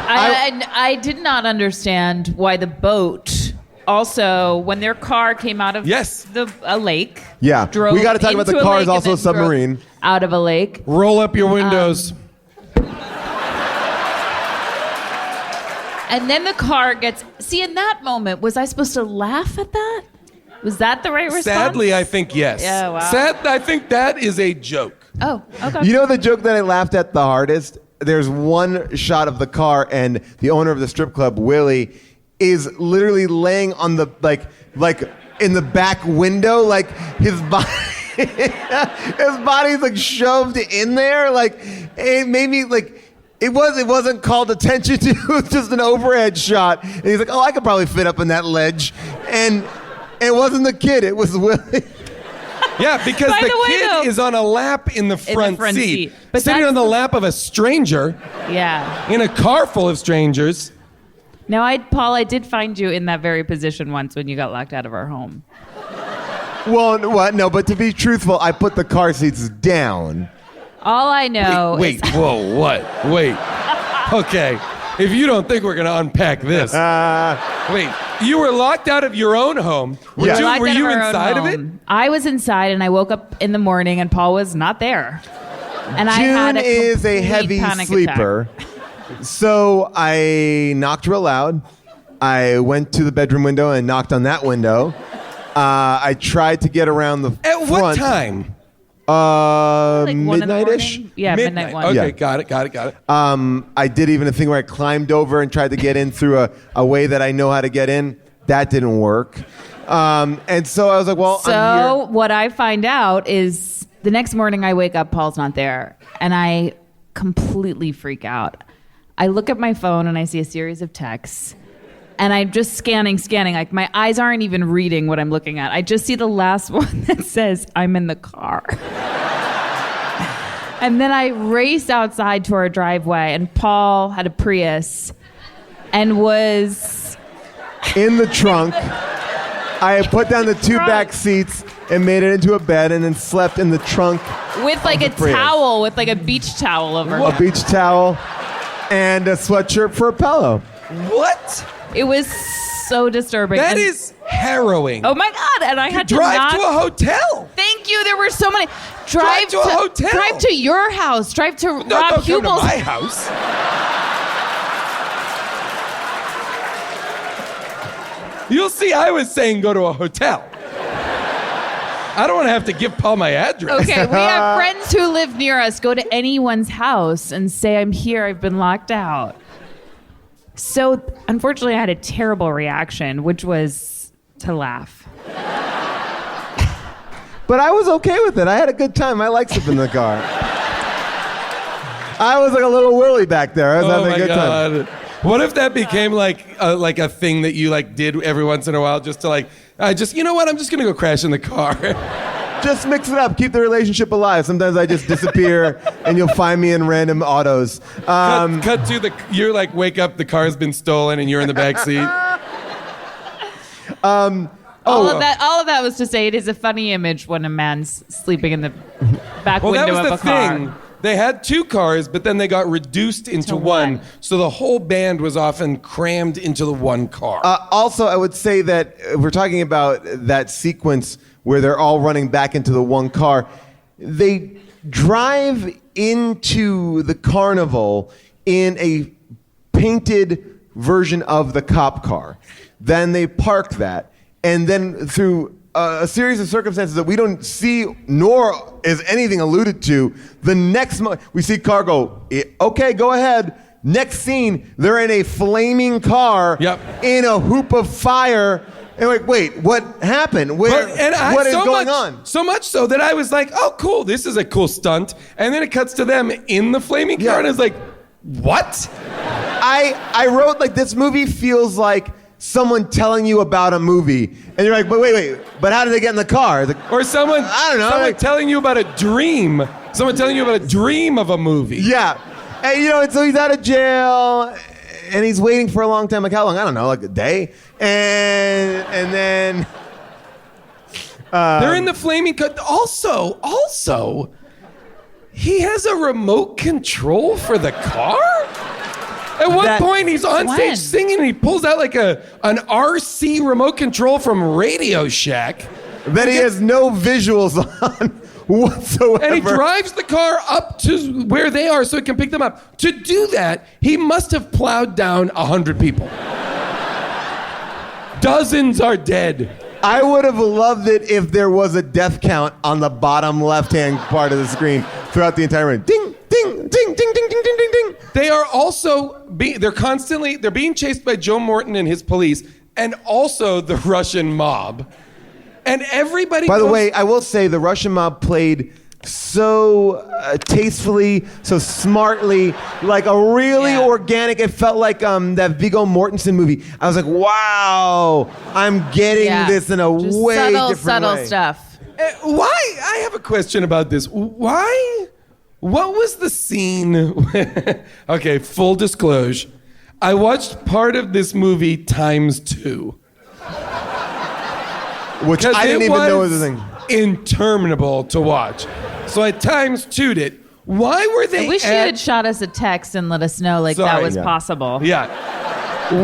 I did not understand why the boat also, when their car came out of Yes. a lake. Yeah. Drove We gotta talk about the into car lake is also and a then drove submarine. out of a lake. Roll up your windows. And then the car gets. See, in that moment, was I supposed to laugh at that? Was that the right response? Sadly, I think yes. Yeah, wow. I think that is a joke. Oh, okay. You know the joke that I laughed at the hardest? There's one shot of the car, and the owner of the strip club, Willie, is literally laying on the like in the back window, like his body. His body's like shoved in there. Like it made me like. It wasn't called attention to. It was just an overhead shot. And he's like, oh, I could probably fit up in that ledge. And it wasn't the kid. It was Willie. Yeah, because By the the way, kid though- is on a lap in the front, front seat. But sitting that's on the the- lap of a stranger Yeah. in a car full of strangers. Now, Paul, I did find you in that very position once when you got locked out of our home. Well, what? No, but to be truthful, I put the car seats down. All I know Wait, is whoa, what? Wait. Okay. If you don't think we're going to unpack this. Wait, you were locked out of your own home. Were Yeah. you, locked were out you of our own inside of it? home. I was inside, and I woke up in the morning, and Paul was not there. And I had June a is a complete heavy panic sleeper. So I knocked real loud. I went to the bedroom window and knocked on that window. I tried to get around the At what front. time? Like 1 in the Midnight-ish. morning? Yeah, midnight one. Okay, Yeah. got it. I did even a thing where I climbed over and tried to get in through a way that I know how to get in. That didn't work. And so I was like, well, I'm So here. what I find out is the next morning I wake up, Paul's not there, and I completely freak out. I look at my phone and I see a series of texts, and I'm just scanning. Like my eyes aren't even reading what I'm looking at. I just see the last one that says, I'm in the car. And then I raced outside to our driveway, and Paul had a Prius and was... In the trunk. I had put down the two Trunk. back seats and made it into a bed and then slept in the trunk. with like a the Prius. towel, with like a beach towel over A him. beach towel and a sweatshirt for a pillow. What? It was so disturbing. That And- is harrowing. Oh my God. And I had to Drive not... to a hotel. Thank you. There were so many. Drive to a hotel. Drive to your house. Drive to No, Rob don't come to Hubel's. my house. You'll see I was saying go to a hotel. I don't want to have to give Paul my address. Okay, we have friends who live near us go to anyone's house and say, I'm here, I've been locked out. So, unfortunately, I had a terrible reaction, which was to laugh. But I was okay with it. I had a good time. I liked sleeping in the car. I was like a little Willy back there. I was having a good time. What if that became like a thing that you like did every once in a while just to like, you know what? I'm just gonna go crash in the car. Just mix it up. Keep the relationship alive. Sometimes I just disappear and you'll find me in random autos. Cut to you're like, wake up, the car's been stolen and you're in the back seat. All of that was to say it is a funny image when a man's sleeping in the back window of a car. Thing. They had 2 cars, but then they got reduced into one. So the whole band was often crammed into the one car. Also, I would say that if we're talking about that sequence where they're all running back into the one car, they drive into the carnival in a painted version of the cop car. Then they park that. And then through a series of circumstances that we don't see, nor is anything alluded to, the next we see car go, okay, go ahead. Next scene, they're in a flaming car in a hoop of fire. And like, wait, what happened? What is going on? So much so that I was like, oh, cool, this is a cool stunt. And then it cuts to them in the flaming car, and I was like, what? I wrote, like, this movie feels like someone telling you about a movie, and you're like, but wait, but how did they get in the car? Or someone, I don't know, someone telling you about a dream. Someone telling you about a dream of a movie. Yeah, and and so he's out of jail, and he's waiting for a long time. Like how long? I don't know, like a day, and then they're in the flaming car. Also, he has a remote control for the car. At one point, he's on stage singing, and he pulls out like an RC remote control from Radio Shack. That he has no visuals on whatsoever. And he drives the car up to where they are so he can pick them up. To do that, he must have plowed down 100 people. Dozens are dead. I would have loved it if there was a death count on the bottom left-hand part of the screen throughout the entire room. Ding, ding, ding, ding, ding, ding, ding, ding, ding. They are also they're being chased by Joe Morton and his police, and also the Russian mob. And everybody. By the way, I will say the Russian mob played so tastefully, so smartly, like a really organic. It felt like that Viggo Mortensen movie. I was like, wow, I'm getting this in a just way different subtle way. stuff. Why? I have a question about this. Why? What was the scene? Okay, full disclosure. I watched part of this movie ×2. Which I didn't even know was a thing. Interminable to watch. So I ×2'd it. Why were they I wish you had shot us a text and let us know that was possible. Yeah.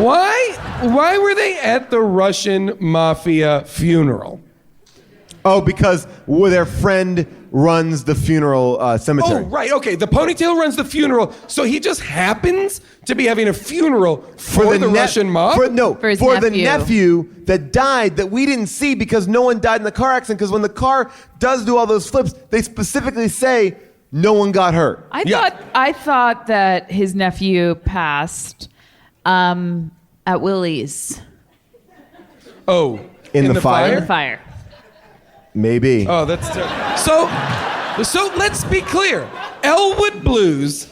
Why were they at the Russian mafia funeral? Oh, because their friend runs the funeral cemetery. Oh, right. Okay. The ponytail runs the funeral, so he just happens to be having a funeral for the Russian mob? For the nephew. nephew that died that we didn't see because no one died in the car accident. Because when the car does do all those flips, they specifically say no one got hurt. I thought that his nephew passed at Willie's. Oh, in the fire? In the fire. Maybe. Oh, that's so let's be clear. Elwood Blues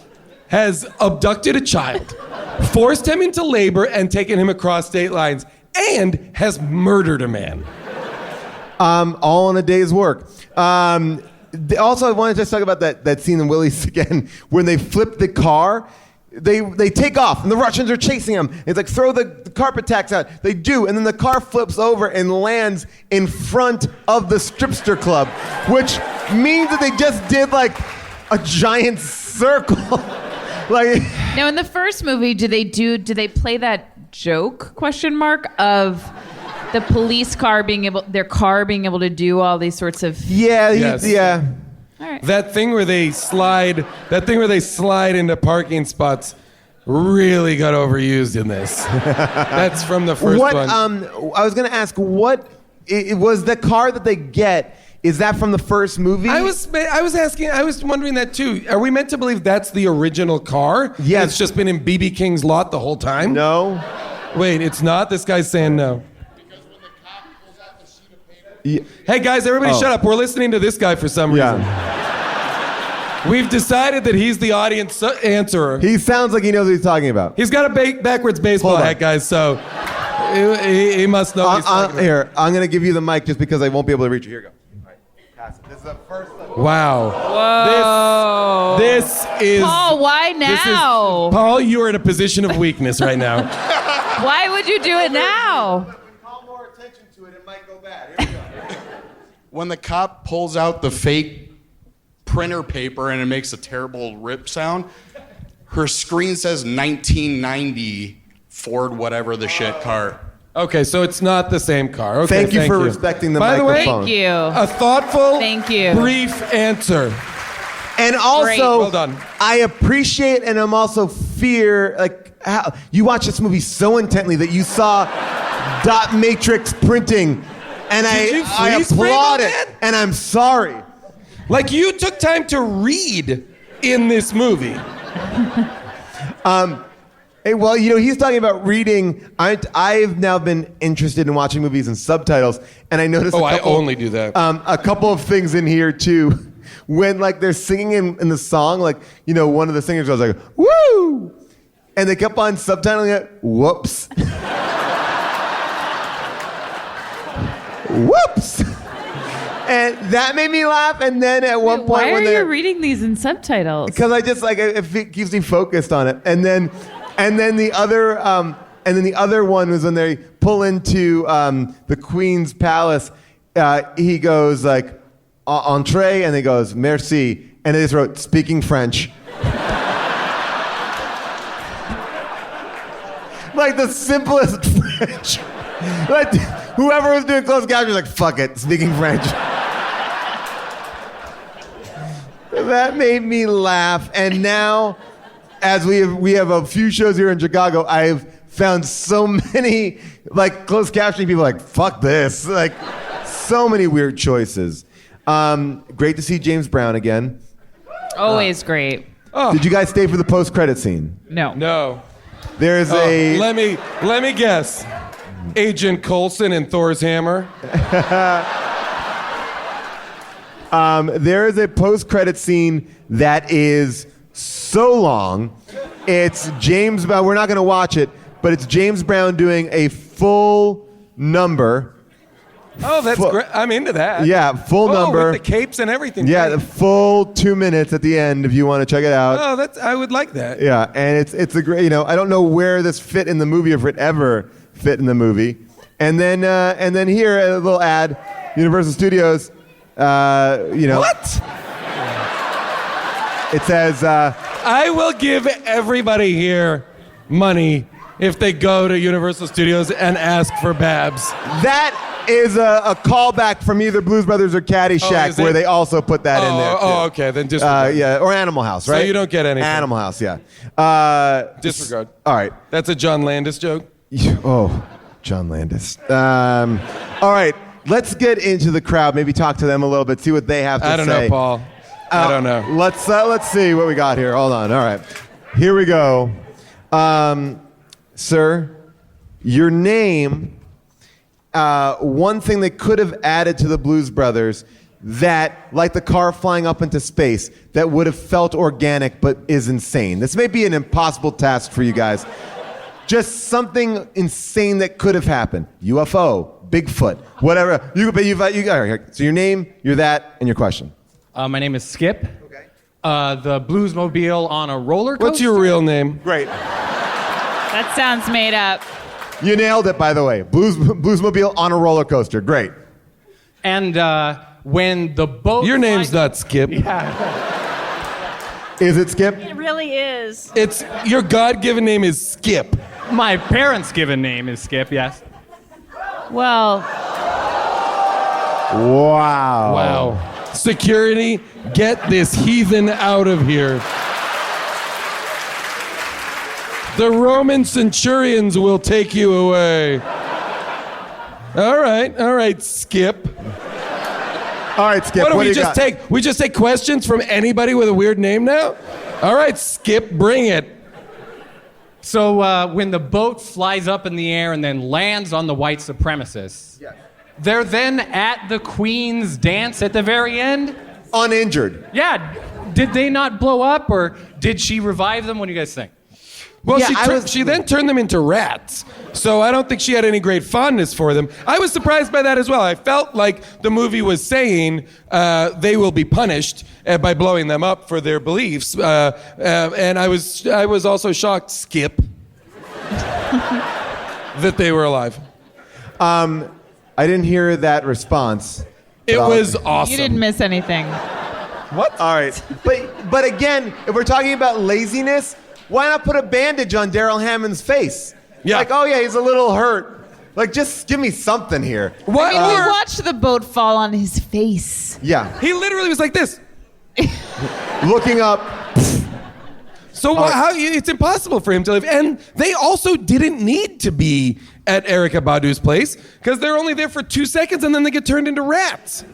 has abducted a child, forced him into labor, and taken him across state lines, and has murdered a man. All in a day's work. Also, I wanted to just talk about that scene in Willie's again, when they flip the car. They take off, and the Russians are chasing them. It's like, throw the carpet tacks out. They do, and then the car flips over and lands in front of the stripster club, which means that they just did like a giant circle. Like now, in the first movie, do they play that joke of the police car being able to do all these sorts of yeah. All right. That thing where they slide into parking spots really got overused in this. That's from the first one. I was going to ask, what it was the car that they get? Is that from the first movie? I was wondering that too. Are we meant to believe that's the original car? Yes. It's just been in BB King's lot the whole time? No. Wait, it's not? This guy's saying no. Because when the cop pulls out the sheet of paper. Yeah. Hey guys, everybody shut up. We're listening to this guy for some reason. We've decided that he's the audience answerer. He sounds like he knows what he's talking about. He's got a backwards baseball Hold on. hat, guys, so he must know what he's talking about. Here, I'm going to give you the mic just because I won't be able to reach you. Here you go. All right, pass it. This is the first level. Wow. Whoa. This is... Paul, why now? Paul, you are in a position of weakness right now. Why would you do it now? If we call more attention to it, it might go bad. Here we go. When the cop pulls out the fake printer paper and it makes a terrible rip sound, her screen says 1990 Ford whatever the shit car. Okay, so it's not the same car. Okay, Thank you for respecting the By microphone. Thank you. A thoughtful, Thank you. brief answer. And also, Great. Well done. I appreciate and I'm also fear, like, how you watch this movie so intently that you saw dot matrix printing, and Did you I freeze frame applaud on it, that? and I'm sorry. Like, you took time to read in this movie. Hey, well, you know, he's talking about reading. I've now been interested in watching movies in subtitles, and I noticed. I only do that. A couple of things in here too. When like they're singing in the song, like, you know, one of the singers goes like, "Woo!" and they kept on subtitling it. Whoops. Whoops. And that made me laugh. And then at one point, Why are when you they're reading these in subtitles? because I just like it keeps me focused on it. And then the other one was when they pull into the Queen's palace. He goes like entree, and he goes merci, and they just wrote speaking French. Like the simplest French. Like whoever was doing closed captions was like, fuck it, speaking French. That made me laugh. And now, as we have a few shows here in Chicago, I've found so many like closed captioning people like, fuck this. Like so many weird choices. Great to see James Brown again. Always great. Did you guys stay for the post-credit scene? No. There's a Let me guess. Agent Coulson and Thor's hammer. there is a post-credit scene that is so long. It's James Brown. We're not going to watch it, but it's James Brown doing a full number. Oh, that's great. I'm into that. Yeah, full number. With the capes and everything. Yeah, Great. the full 2 minutes at the end if you want to check it out. Oh, I would like that. Yeah, and it's a great, you know, I don't know where this fit in the movie, if it ever fit in the movie. And then here, a little ad, Universal Studios, you know. What? It says, I will give everybody here money if they go to Universal Studios and ask for Babs. that is a callback from either Blues Brothers or Caddyshack, is it? where they also put that in there. Oh, too. okay, then just Yeah, or Animal House, So right? you don't get anything. Animal House, yeah. Disregard. All right. That's a John Landis joke. Oh, John Landis. All right, let's get into the crowd. Maybe talk to them a little bit, see what they have to say. I don't know, Paul. I don't know. Let's see what we got here. Hold on. All right, here we go. Sir, your name. One thing they could have added to the Blues Brothers that, like the car flying up into space, that would have felt organic but is insane. This may be an impossible task for you guys. Just something insane that could have happened. UFO, Bigfoot, whatever. You got here. So your name, you're that, and your question. My name is Skip. Okay. The Bluesmobile on a roller coaster. What's your real name? Great. That sounds made up. You nailed it, by the way. Bluesmobile on a roller coaster. Great. And when the boat. Your name's not Skip. Is it Skip? It really is. It's your God-given name is Skip. My parents' given name is Skip. Yes. Well, Wow. Wow. Security, get this heathen out of here. The Roman centurions will take you away. All right, Skip. All right, Skip. What do we you just got? take? We just take questions from anybody with a weird name now? All right, Skip, bring it. So when the boat flies up in the air and then lands on the white supremacists, they're then at the Queen's dance at the very end? Uninjured. Yeah. Did they not blow up, or did she revive them? What do you guys think? Well, Yeah, she then turned them into rats. So I don't think she had any great fondness for them. I was surprised by that as well. I felt like the movie was saying they will be punished by blowing them up for their beliefs. And I was also shocked, Skip, that they were alive. I didn't hear that response. It was awesome. You didn't miss anything. What? All right. But again, if we're talking about laziness, why not put a bandage on Daryl Hammond's face? Yeah. Like, oh yeah, he's a little hurt. Like, just give me something here. What? I mean, we watched the boat fall on his face. Yeah. He literally was like this. Looking up. So it's impossible for him to live. And they also didn't need to be at Erykah Badu's place because they're only there for 2 seconds and then they get turned into rats.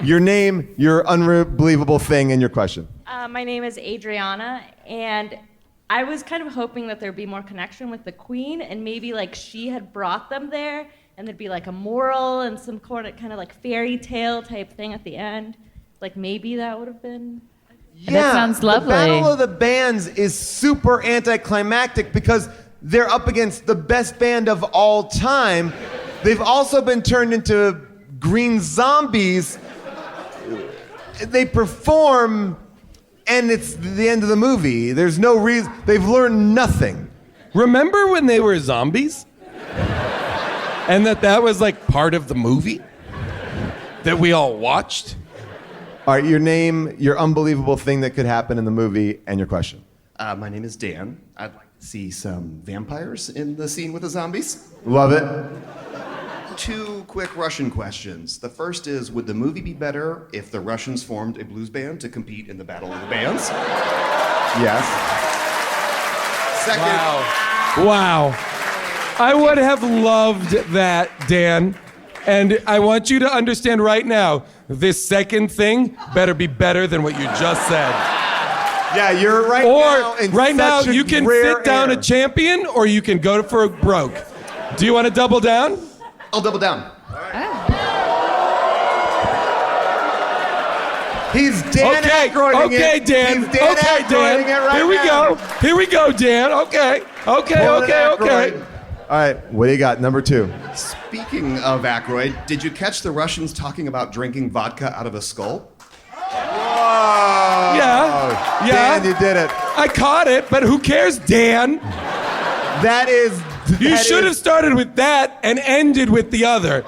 Your name, your unbelievable thing, and your question. My name is Adriana, and I was kind of hoping that there'd be more connection with the Queen, and maybe like she had brought them there, and there'd be like a moral and some kind of like fairy tale type thing at the end. Like maybe that would have been. Yeah, That sounds lovely. The Battle of the Bands is super anticlimactic because they're up against the best band of all time. They've also been turned into green zombies. They perform, and it's the end of the movie. There's no reason. They've learned nothing. Remember when they were zombies? And that was like part of the movie that we all watched? All right, your name, your unbelievable thing that could happen in the movie, and your question. My name is Dan. I'd like to see some vampires in the scene with the zombies. Love it. 2 quick Russian questions. The first is, would the movie be better if the Russians formed a blues band to compete in the Battle of the Bands? Yes. Second, Wow. I would have loved that, Dan. And I want you to understand right now, this second thing better be better than what you just said. Yeah, you're right now in right now, such a you can rare sit down air. a champion or you can go for a broke. Do you want to double down? I'll double down. He's Dan Aykroyding Okay, it. Dan. He's Dan Okay, Aykroyding Dan. it right Here we now. go. Here we go, Dan. Okay. Okay, Pulling okay, okay. Aykroyd. All right, what do you got? Number 2. Speaking of Aykroyd, did you catch the Russians talking about drinking vodka out of a skull? Yeah. Yeah. Dan, you did it. I caught it, but who cares, Dan? You should have started with that and ended with the other.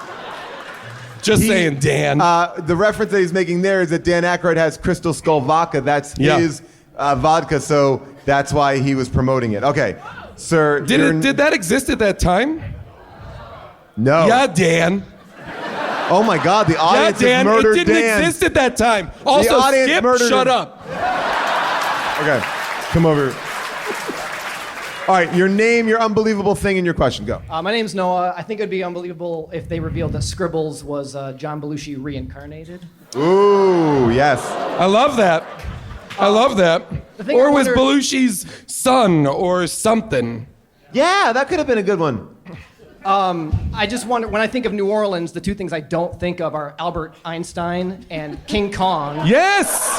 Just saying, Dan. The reference that he's making there is that Dan Aykroyd has Crystal Skull vodka. That's his vodka, so that's why he was promoting it. Okay, sir. Did that exist at that time? No. Yeah, Dan. Oh my God, the Yeah, audience has Dan. It murdered didn't Dan. exist at that time. Also, audience Skip, murdered shut him. up. Okay, come over. All right, your name, your unbelievable thing, and your question. Go. My name's Noah. I think it'd be unbelievable if they revealed that Scribbles was John Belushi reincarnated. Ooh, yes. I love that. I love that. thing Or I was wondered- Belushi's son or something. Yeah, that could have been a good one. I just wonder, when I think of New Orleans, the 2 things I don't think of are Albert Einstein and King Kong. Yes!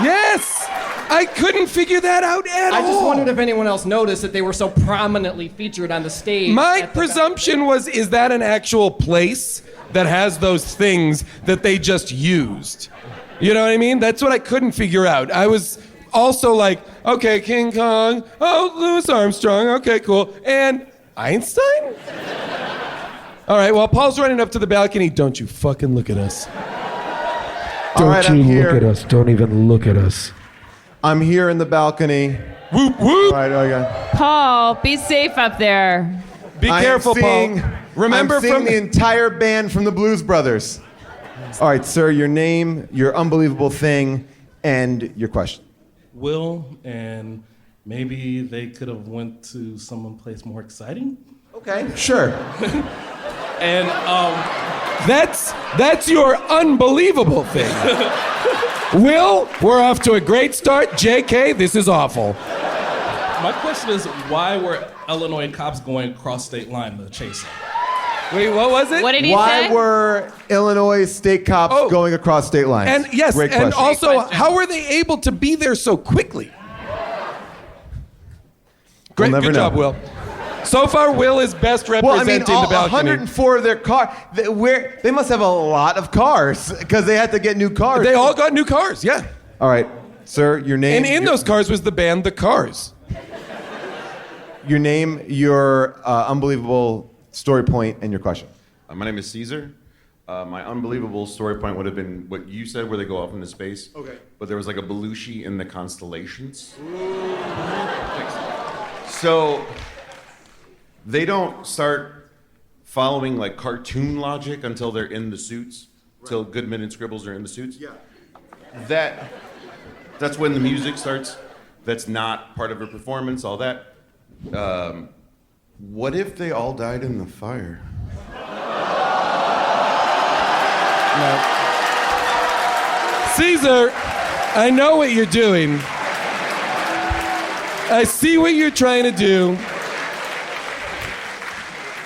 Yes! I couldn't figure that out at all. I just wondered if anyone else noticed that they were so prominently featured on the stage. My at the presumption was, is that an actual place that has those things that they just used? You know what I mean? That's what I couldn't figure out. I was also like, okay, King Kong, oh, Louis Armstrong, okay, cool. And Einstein? All right, well, Paul's running up to the balcony. Don't you fucking look at us. All right, I'm here. us. Don't even look at us. I'm here in the balcony. Whoop, whoop. All right, okay. Paul, be safe up there. Be careful, Paul. Remember I'm seeing from the entire band from the Blues Brothers. All right, sir, your name, your unbelievable thing, and your question. Will, and maybe they could have went to some place more exciting. Okay, sure. And That's your unbelievable thing. Will, we're off to a great start. JK, this is awful. My question is, why were Illinois cops going across state line to chase him? Wait, what was it? What did he Why say? were Illinois state cops going across state lines? And yes, Great and question. also, how were they able to be there so quickly? Great, never good know. job, Will. So far, Will is best representing the balcony. 104 of their car. They must have a lot of cars because they had to get new cars. They all got new cars, yeah. All right, sir, your name. And in those cars was the band The Cars. Your name, your unbelievable story point, and your question. My name is Caesar. My unbelievable story point would have been what you said, where they go off into space. Okay. But there was like a Belushi in the constellations. So they don't start following like cartoon logic until they're in the suits. Till Goodman and Scribbles are in the suits. Yeah. That's when the music starts. That's not part of a performance. All that. What if they all died in the fire? Caesar, I know what you're doing. I see what you're trying to do.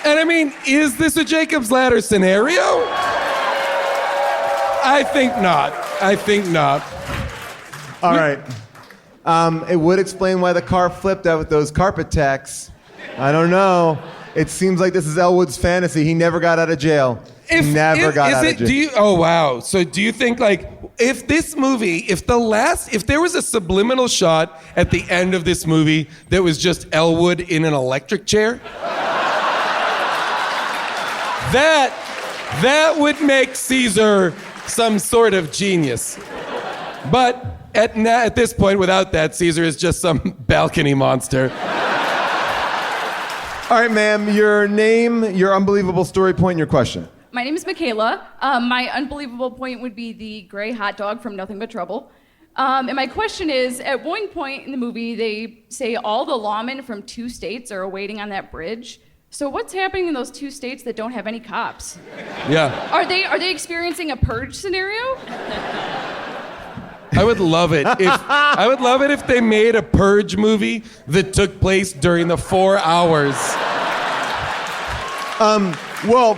And I mean, is this a Jacob's Ladder scenario? I think not. I think not. All right. It would explain why the car flipped out with those carpet tacks. I don't know. It seems like this is Elwood's fantasy. He never got out of jail. Never got out of jail. Oh wow. So do you think like if this movie, if there was a subliminal shot at the end of this movie that was just Elwood in an electric chair? That would make Caesar some sort of genius. But at this point, without that, Caesar is just some balcony monster. All right, ma'am, your name, your unbelievable story point, and your question. My name is Michaela. My unbelievable point would be the gray hot dog from Nothing But Trouble. And my question is, at one point in the movie, they say all the lawmen from 2 states are waiting on that bridge. So what's happening in those 2 states that don't have any cops? Yeah. Are they experiencing a purge scenario? I would love it if they made a Purge movie that took place during the 4 hours. Well,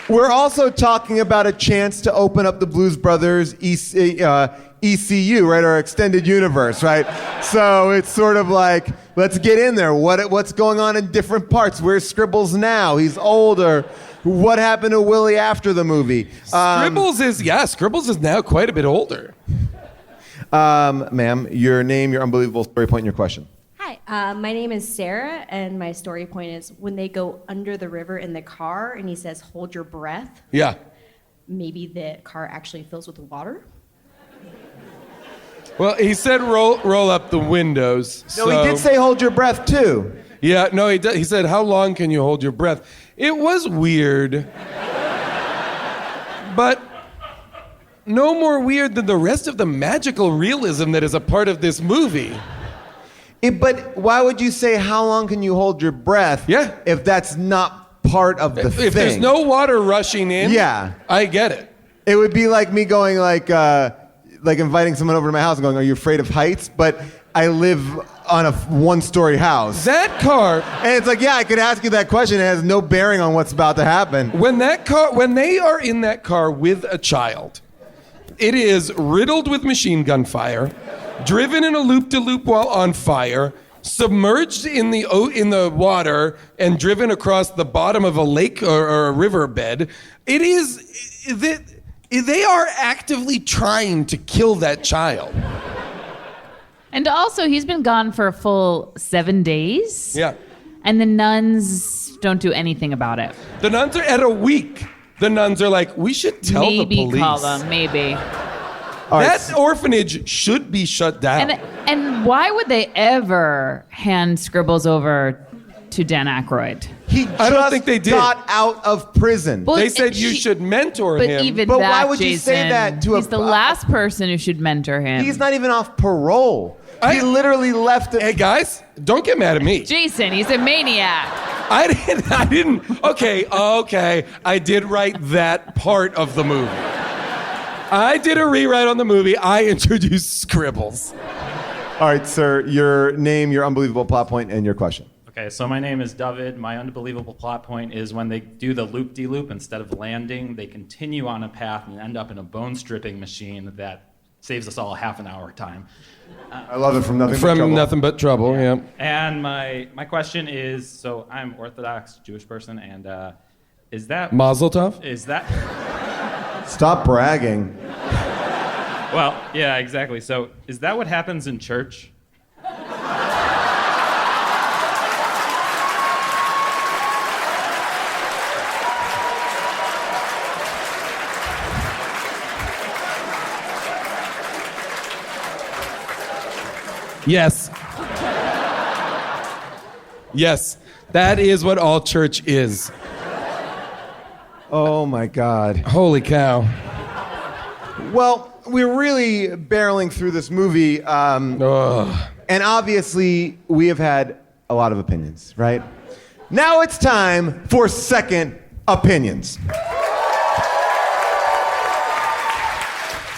we're also talking about a chance to open up the Blues Brothers ECU, right? Our extended universe, right? So it's sort of like, let's get in there. What's going on in different parts? Where's Scribbles now? He's older. What happened to Willie after the movie? Scribbles is now quite a bit older. Ma'am, your name, your unbelievable story point, and your question. Hi, my name is Sarah, and my story point is when they go under the river in the car and he says, hold your breath. Yeah. Maybe the car actually fills with water. Well, he said roll up the windows. No, he did say hold your breath too. Yeah, no, he said, how long can you hold your breath? It was weird. But no more weird than the rest of the magical realism that is a part of this movie. But why would you say how long can you hold your breath if that's not part of the thing? If there's no water rushing in, yeah, I get it. It would be like me going like inviting someone over to my house and going, are you afraid of heights? But I live on a 1-story house. That car... And it's like, yeah, I could ask you that question. It has no bearing on what's about to happen. When they are in that car with a child, it is riddled with machine gun fire, driven in a loop-de-loop while on fire, submerged in the water, and driven across the bottom of a lake or a riverbed. It is... They are actively trying to kill that child. And also, he's been gone for a full 7 days. Yeah. And the nuns don't do anything about it. The nuns are at a week. The nuns are like, we should tell the police. Maybe call them, maybe. That orphanage should be shut down. And why would they ever hand Scribbles over to Dan Aykroyd? I don't think they did. Got out of prison. Well, they said you should mentor but him. Even but that, why would you Jason, say that to he's the last person who should mentor him. He's not even off parole. He literally left it. Hey, guys, don't get mad at me. Jason, he's a maniac. I didn't. Okay. I did write that part of the movie. I did a rewrite on the movie. I introduced Scribbles. All right, sir, your name, your unbelievable plot point, and your question. Okay, so my name is David. My unbelievable plot point is when they do the loop-de-loop, instead of landing, they continue on a path and end up in a bone-stripping machine that saves us all half an hour time. I love it from Nothing But Trouble. From Nothing But Trouble, yeah. And my question is, so I'm Orthodox Jewish person, and is that... Mazel tov? Is that... Stop bragging. Well, yeah, exactly. So is that what happens in church? Yes. Yes, that is what all church is. Oh my God. Holy cow. Well, we're really barreling through this movie, and obviously we have had a lot of opinions, right? Now it's time for second opinions.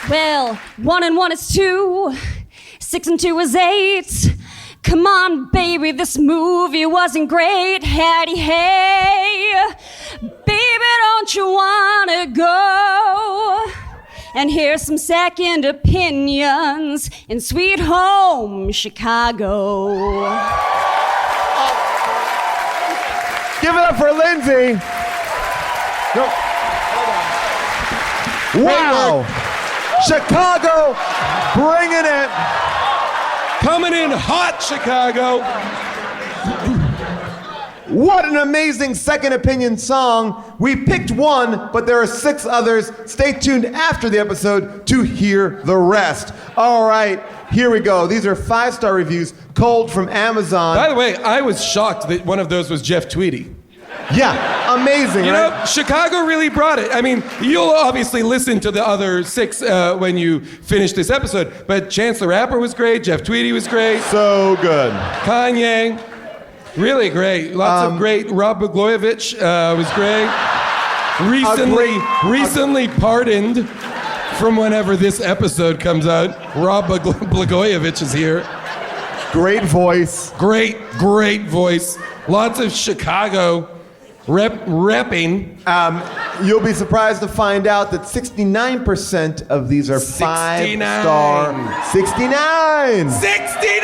Well, 1 and 1 is 2. 6 and 2 is 8. Come on, baby, this movie wasn't great. Hattie, hey, baby, don't you wanna go? And here's some second opinions in Sweet Home Chicago. Give it up for Lindsay. No. Wow. Chicago bringing it. Coming in hot, Chicago. What an amazing second opinion song. We picked one, but there are 6 others. Stay tuned after the episode to hear the rest. All right, here we go. These are 5-star reviews, cold from Amazon. By the way, I was shocked that one of those was Jeff Tweedy. Yeah, amazing, You right? know, Chicago really brought it. I mean, you'll obviously listen to the other 6 when you finish this episode, but Chance the Rapper was great, Jeff Tweedy was great. So good. Kanye, really great. Lots of great. Rob Blagojevich was great. Recently pardoned from whenever this episode comes out. Rob Blagojevich is here. Great voice. Great voice. Lots of Chicago repping. You'll be surprised to find out that 69% of these are 5-star. 69! 69!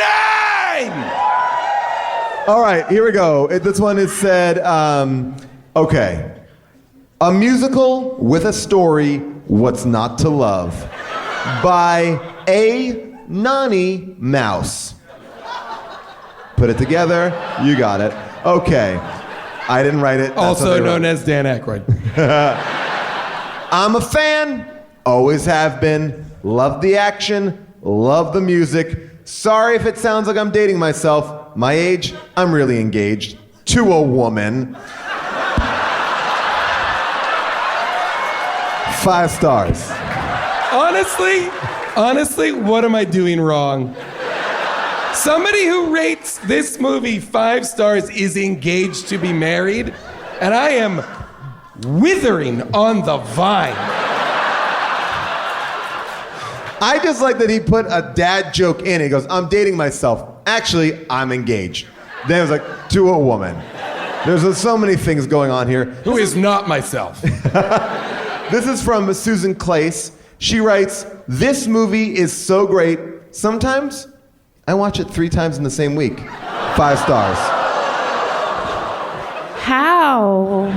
All right, here we go. This one is said, okay. A musical with a story, what's not to love, by A. Nani Mouse. Put it together, you got it. Okay, I didn't write it. Also known as Dan Aykroyd. I'm a fan, always have been, love the action, love the music. Sorry if it sounds like I'm dating myself. My age, I'm really engaged to a woman. 5 stars. Honestly, what am I doing wrong? Somebody who rates this movie 5 stars is engaged to be married, and I am withering on the vine. I just like that he put a dad joke in. He goes, I'm dating myself. Actually, I'm engaged. Then it was like, to a woman. There's so many things going on here. Who is not myself. This is from Susan Clace. She writes, this movie is so great. Sometimes I watch it 3 times in the same week. 5 stars. How?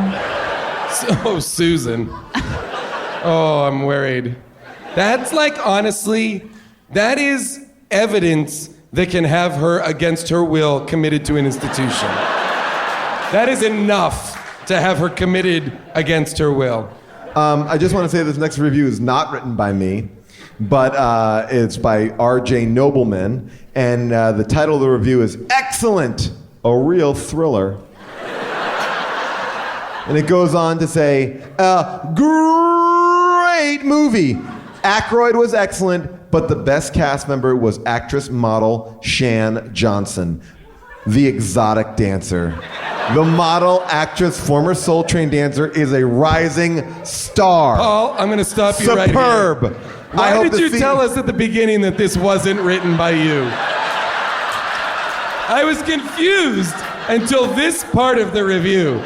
Oh, Susan. Oh, I'm worried. That's like, honestly, that is evidence that can have her against her will committed to an institution. That is enough to have her committed against her will. I just want to say this next review is not written by me, but it's by R.J. Nobleman, and the title of the review is Excellent, a Real Thriller. And it goes on to say, great movie. Aykroyd was excellent, but the best cast member was actress model Shan Johnson, the exotic dancer. The model, actress, former Soul Train dancer is a rising star. Paul, I'm going to stop you right here. Superb. Why did you tell us at the beginning that this wasn't written by you? I was confused until this part of the review,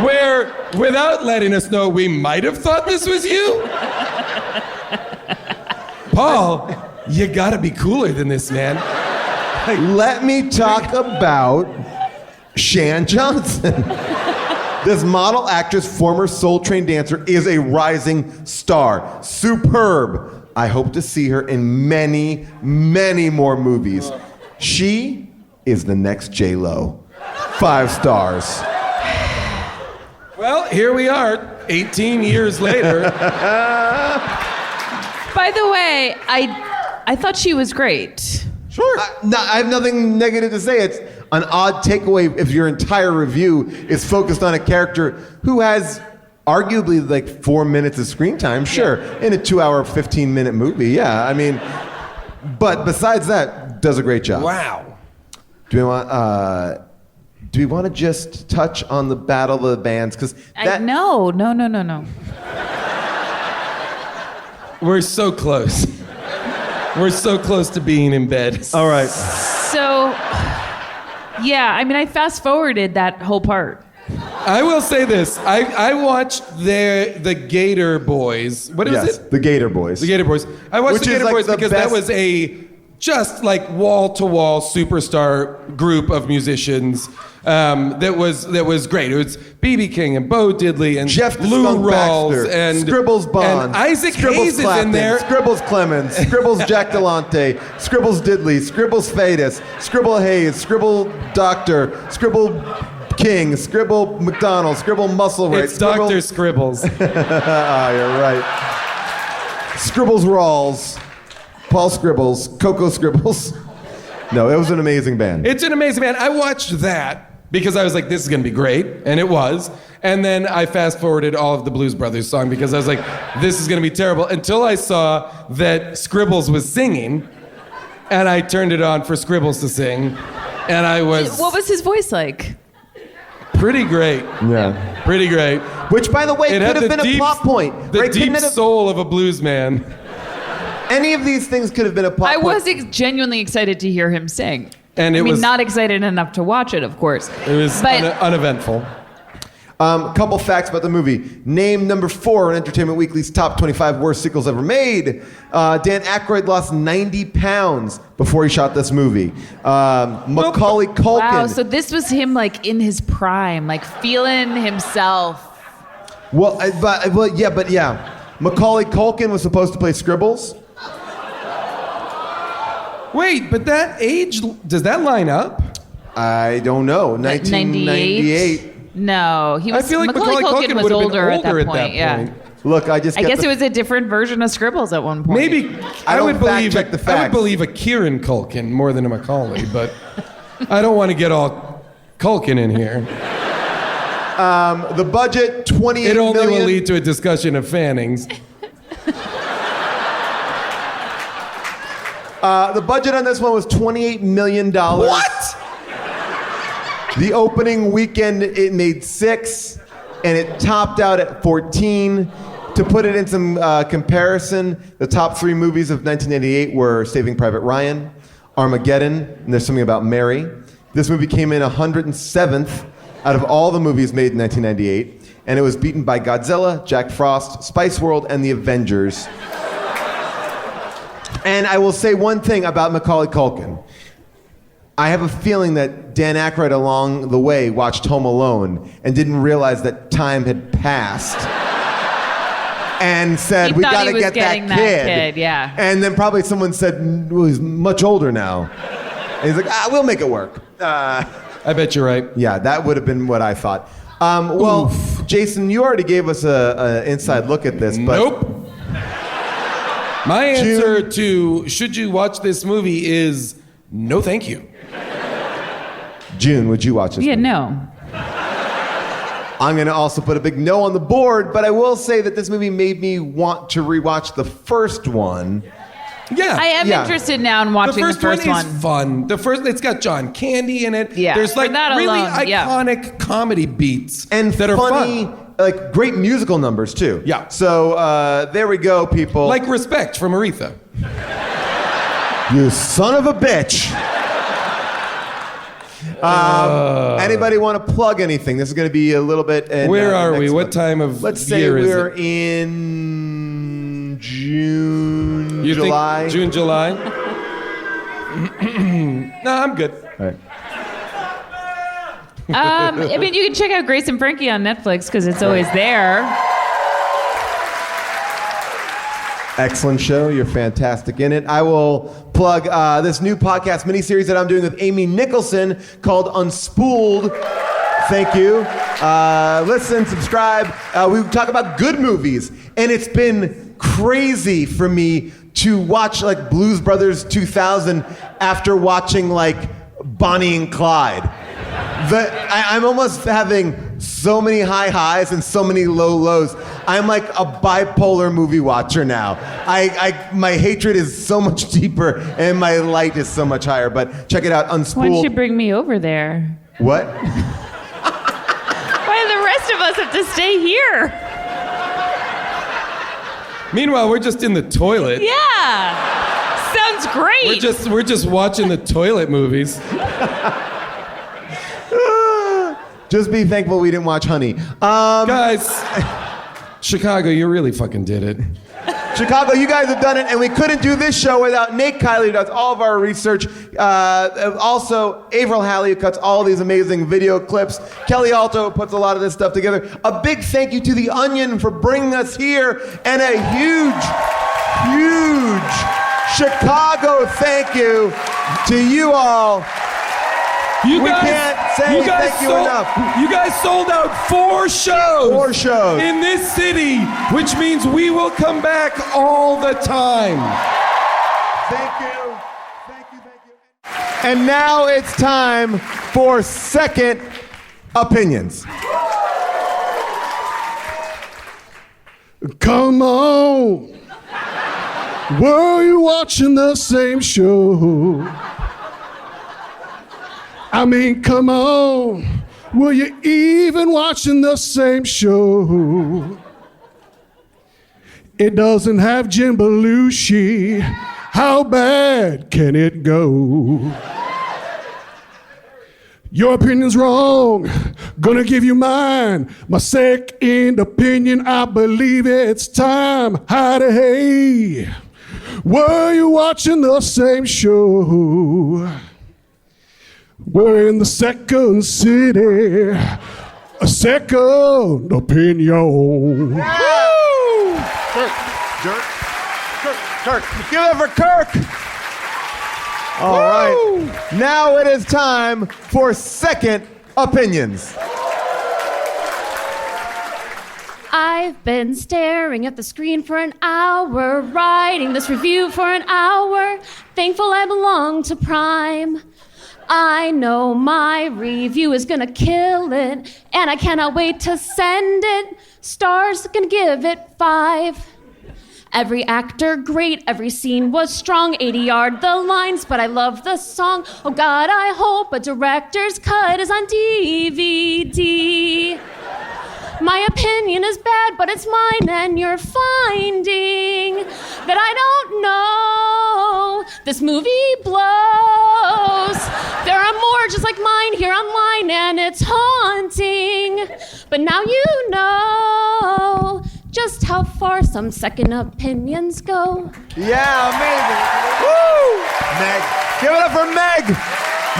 where, without letting us know, we might have thought this was you. Paul, you gotta be cooler than this, man. Let me talk about Shan Johnson. This model, actress, former Soul Train dancer is a rising star. Superb. I hope to see her in many, many more movies. She is the next J-Lo. 5 stars. Well, here we are, 18 years later. By the way, I thought she was great. Sure. I have nothing negative to say. It's an odd takeaway if your entire review is focused on a character who has arguably like 4 minutes of screen time. Sure, in a 2-hour, 15-minute movie. Yeah, I mean, but besides that, does a great job. Wow. Do we want to just touch on the Battle of the Bands? Because No. We're so close. We're so close to being in bed. All right. So, yeah, I mean, I fast forwarded that whole part. I will say this. I watched the Gator Boys. What is it? The Gator Boys. The Gator Boys. I watched Which the is Gator like Boys the because best- that was a just like wall-to-wall superstar group of musicians that was great. It was B.B. King and Bo Diddley and Jeff the Lou Skunk Rawls Baxter, and Scribbles Bond, and Isaac Scribbles Hayes Clapton, is in there. Scribbles Clemens, Scribbles Jack Delante, Scribbles Diddley, Scribbles Fadus, Scribble Hayes, Scribble Doctor, Scribble King, Scribble McDonald, Scribble Musselwhite. It's Dr. Scribbles. Ah, you're right. Scribbles Rawls, Paul Scribbles, Coco Scribbles. No, it was an amazing band. It's an amazing band. I watched that because I was like, this is going to be great. And it was. And then I fast forwarded all of the Blues Brothers song because I was like, this is going to be terrible. Until I saw that Scribbles was singing. And I turned it on for Scribbles to sing. And I was What was his voice like? pretty great. Yeah. Pretty great. Which, by the way, It could had have the been deep- a plot point. The right? deep Couldn't it have- soul of a blues man. Any of these things could have been a plot I point. was genuinely excited to hear him sing. And it I mean, was- not excited enough to watch it, of course. It was But uneventful. A couple facts about the movie. Name number 4 on Entertainment Weekly's top 25 worst sequels ever made. Dan Aykroyd lost 90 pounds before he shot this movie. Macaulay Culkin. wow, so this was him like in his prime, like feeling himself. Well, yeah. Macaulay Culkin was supposed to play Scribbles. Wait, but that age, does that line up? I don't know. 1998. No, he was. I feel like Macaulay Culkin was would have been older at that point. Yeah. Look, I just. I guess it was a different version of Scribbles at one point. Maybe I don't would believe fact check the I would facts. believe a Kieran Culkin more than a Macaulay, but I don't want to get all Culkin in here. The budget, 28 It only million. will lead to a discussion of Fannings. The budget on this one was $28 million. What? The opening weekend, it made 6, and it topped out at 14. To put it in some comparison, the top 3 movies of 1988 were Saving Private Ryan, Armageddon, and There's Something About Mary. This movie came in 107th out of all the movies made in 1998, and it was beaten by Godzilla, Jack Frost, Spice World, and The Avengers. And I will say one thing about Macaulay Culkin. I have a feeling that Dan Aykroyd along the way watched Home Alone and didn't realize that time had passed. And said, He we thought got he to was get getting that kid. yeah. And then probably someone said, well, he's much older now. And he's like, we'll make it work. I bet you're right. Yeah, that would have been what I thought. Well, Jason, you already gave us an inside look at this, but Nope. My answer to should you watch this movie is no thank you. June, would you watch this? Yeah, movie? no. I'm going to also put a big no on the board, but I will say that this movie made me want to rewatch the first one Yeah. I am interested now in watching the first one. Is fun. It's got John Candy in it. Yeah. There's like But not really alone. iconic comedy beats and that are funny, fun. like great musical numbers too. Yeah. So there we go, people. Like Respect from Aretha. You son of a bitch. Anybody want to plug anything? This is going to be a little bit. Where are we? What time of Let's say year is we're it? in June, You July. think June, July? No, I'm good. All right. I mean, you can check out Grace and Frankie on Netflix because it's always there. Excellent show. You're fantastic in it. I will plug this new podcast miniseries that I'm doing with Amy Nicholson called Unspooled. Thank you. Listen, subscribe. We talk about good movies, and it's been crazy for me to watch like Blues Brothers 2000 after watching like Bonnie and Clyde. I'm almost having so many high highs and so many low lows. I'm like a bipolar movie watcher now. My hatred is so much deeper and my light is so much higher. But check it out, Unspooled. Why don't you bring me over there? What? Why do the rest of us have to stay here? Meanwhile, we're just in the toilet. Yeah. Sounds great. We're just watching the toilet movies. Just be thankful we didn't watch Honey. Guys, Chicago, you really fucking did it. Chicago, you guys have done it, and we couldn't do this show without Nate Kiley, who does all of our research. Also, Avril Halley, who cuts all these amazing video clips. Kelly Alto, who puts a lot of this stuff together. A big thank you to The Onion for bringing us here, and a huge, huge Chicago thank you to you all. We can't say thank you enough. You guys sold out 4 shows. 4 shows. In this city, which means we will come back all the time. Thank you. Thank you, thank you. And now it's time for Second Opinions. Come on. Were you watching the same show? I mean, come on. Were you even watching the same show? It doesn't have Jim Belushi. How bad can it go? Your opinion's wrong. Gonna give you mine. My second opinion, I believe it's time. Howdy, hey. Were you watching the same show? We're in the second city, a second opinion. Yeah. Woo! Kirk. Give it for Kirk. All right. Now it is time for Second Opinions. I've been staring at the screen for an hour, writing this review for an hour, thankful I belong to Prime. I know my review is gonna kill it, and I cannot wait to send it. Stars gonna give it 5. Every actor great, every scene was strong. 80-yard the lines, but I love the song. Oh God, I hope a director's cut is on DVD. My opinion is bad, but it's mine, and you're finding that I don't know. This movie blows. There are more just like mine here online, and it's haunting. But now you know just how far some second opinions go. Yeah, amazing. Woo! Meg. Give it up for Meg.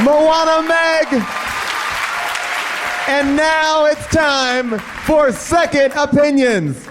Moana Meg. And now it's time for Second Opinions.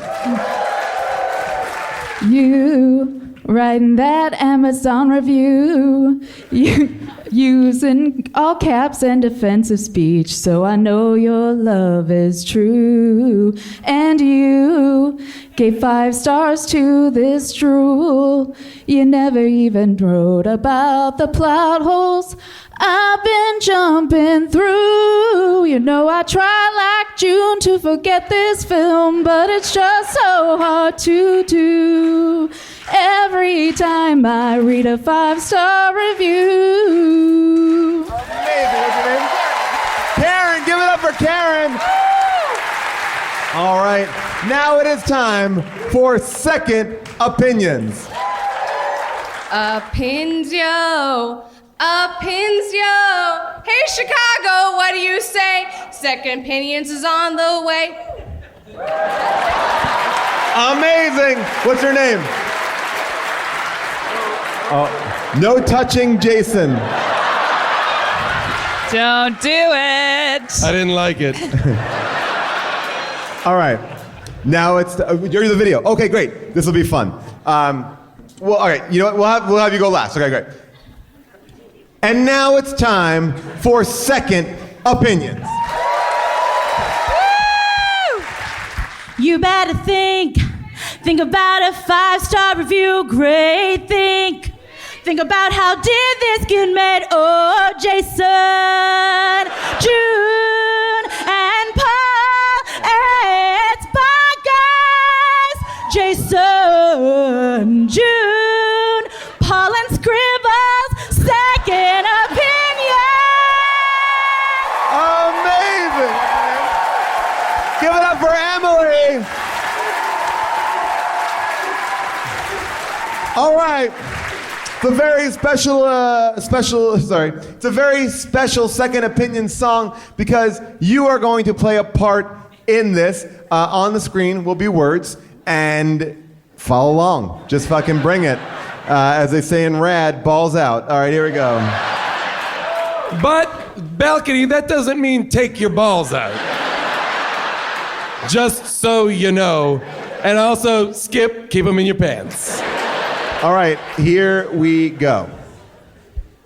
You writing that Amazon review, you using all caps and defensive speech, so I know your love is true. And you gave 5 stars to this drool. You never even wrote about the plot holes I've been jumping through. You know I try like June to forget this film, but it's just so hard to do. every time I read a 5-star review. Amazing. What's your name? Karen. Give it up for Karen. All right. Now it is time for second opinions. Opinzio. Hey, Chicago, what do you say? Second opinions is on the way. Amazing. What's your name? No touching, Jason. Don't do it. I didn't like it. All right. Now it's you're the video. Okay, great. This will be fun. Well, all right. You know what? We'll have you go last. Okay, great. And now it's time for second opinions. Woo! You better think about a 5-star review. Great, think about how did this get made? Oh, Jason, June, and Paul. It's podcast. Jason, June, Paul, and Scribbles. Second opinion. Amazing. Give it up for Emily. All right. It's a very it's a very special second opinion song because you are going to play a part in this. On the screen will be words and follow along. Just fucking bring it. As they say in Rad, balls out. All right, here we go. But, balcony, that doesn't mean take your balls out. Just so you know. And also, Skip, keep them in your pants. All right, here we go.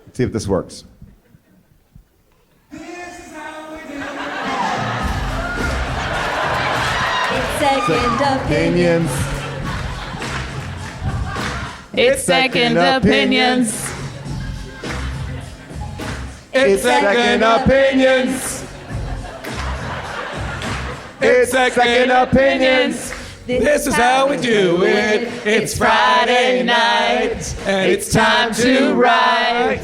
Let's see if this works. Second opinions. It's second opinions. It's second opinions. It's second opinions. This is how we do it. It's Friday night, and it's time to write.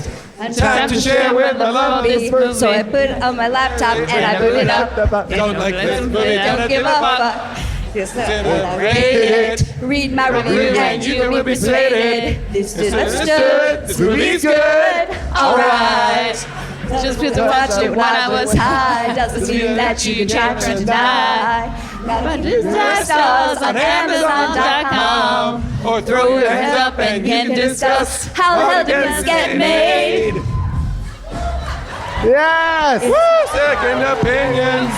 Time to share with the lovely person. So I put it on my laptop and I boot it up. Don't like this, Don't give up. Just rate it. Read my review and you will be persuaded. This is understood. This movie's good. Alright. Just because I watched it when I was high doesn't mean that you can try to deny. But it's stars on Amazon.com. Or throw your hands up and you can discuss how the hell did this get made? Yes! Woo! Second opinions.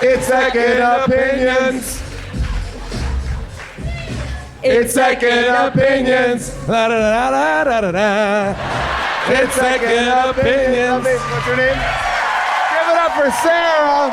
It's second opinions. It's second opinions. La da da da da da da. It's second opinions. What's your name? Give it up for Sarah.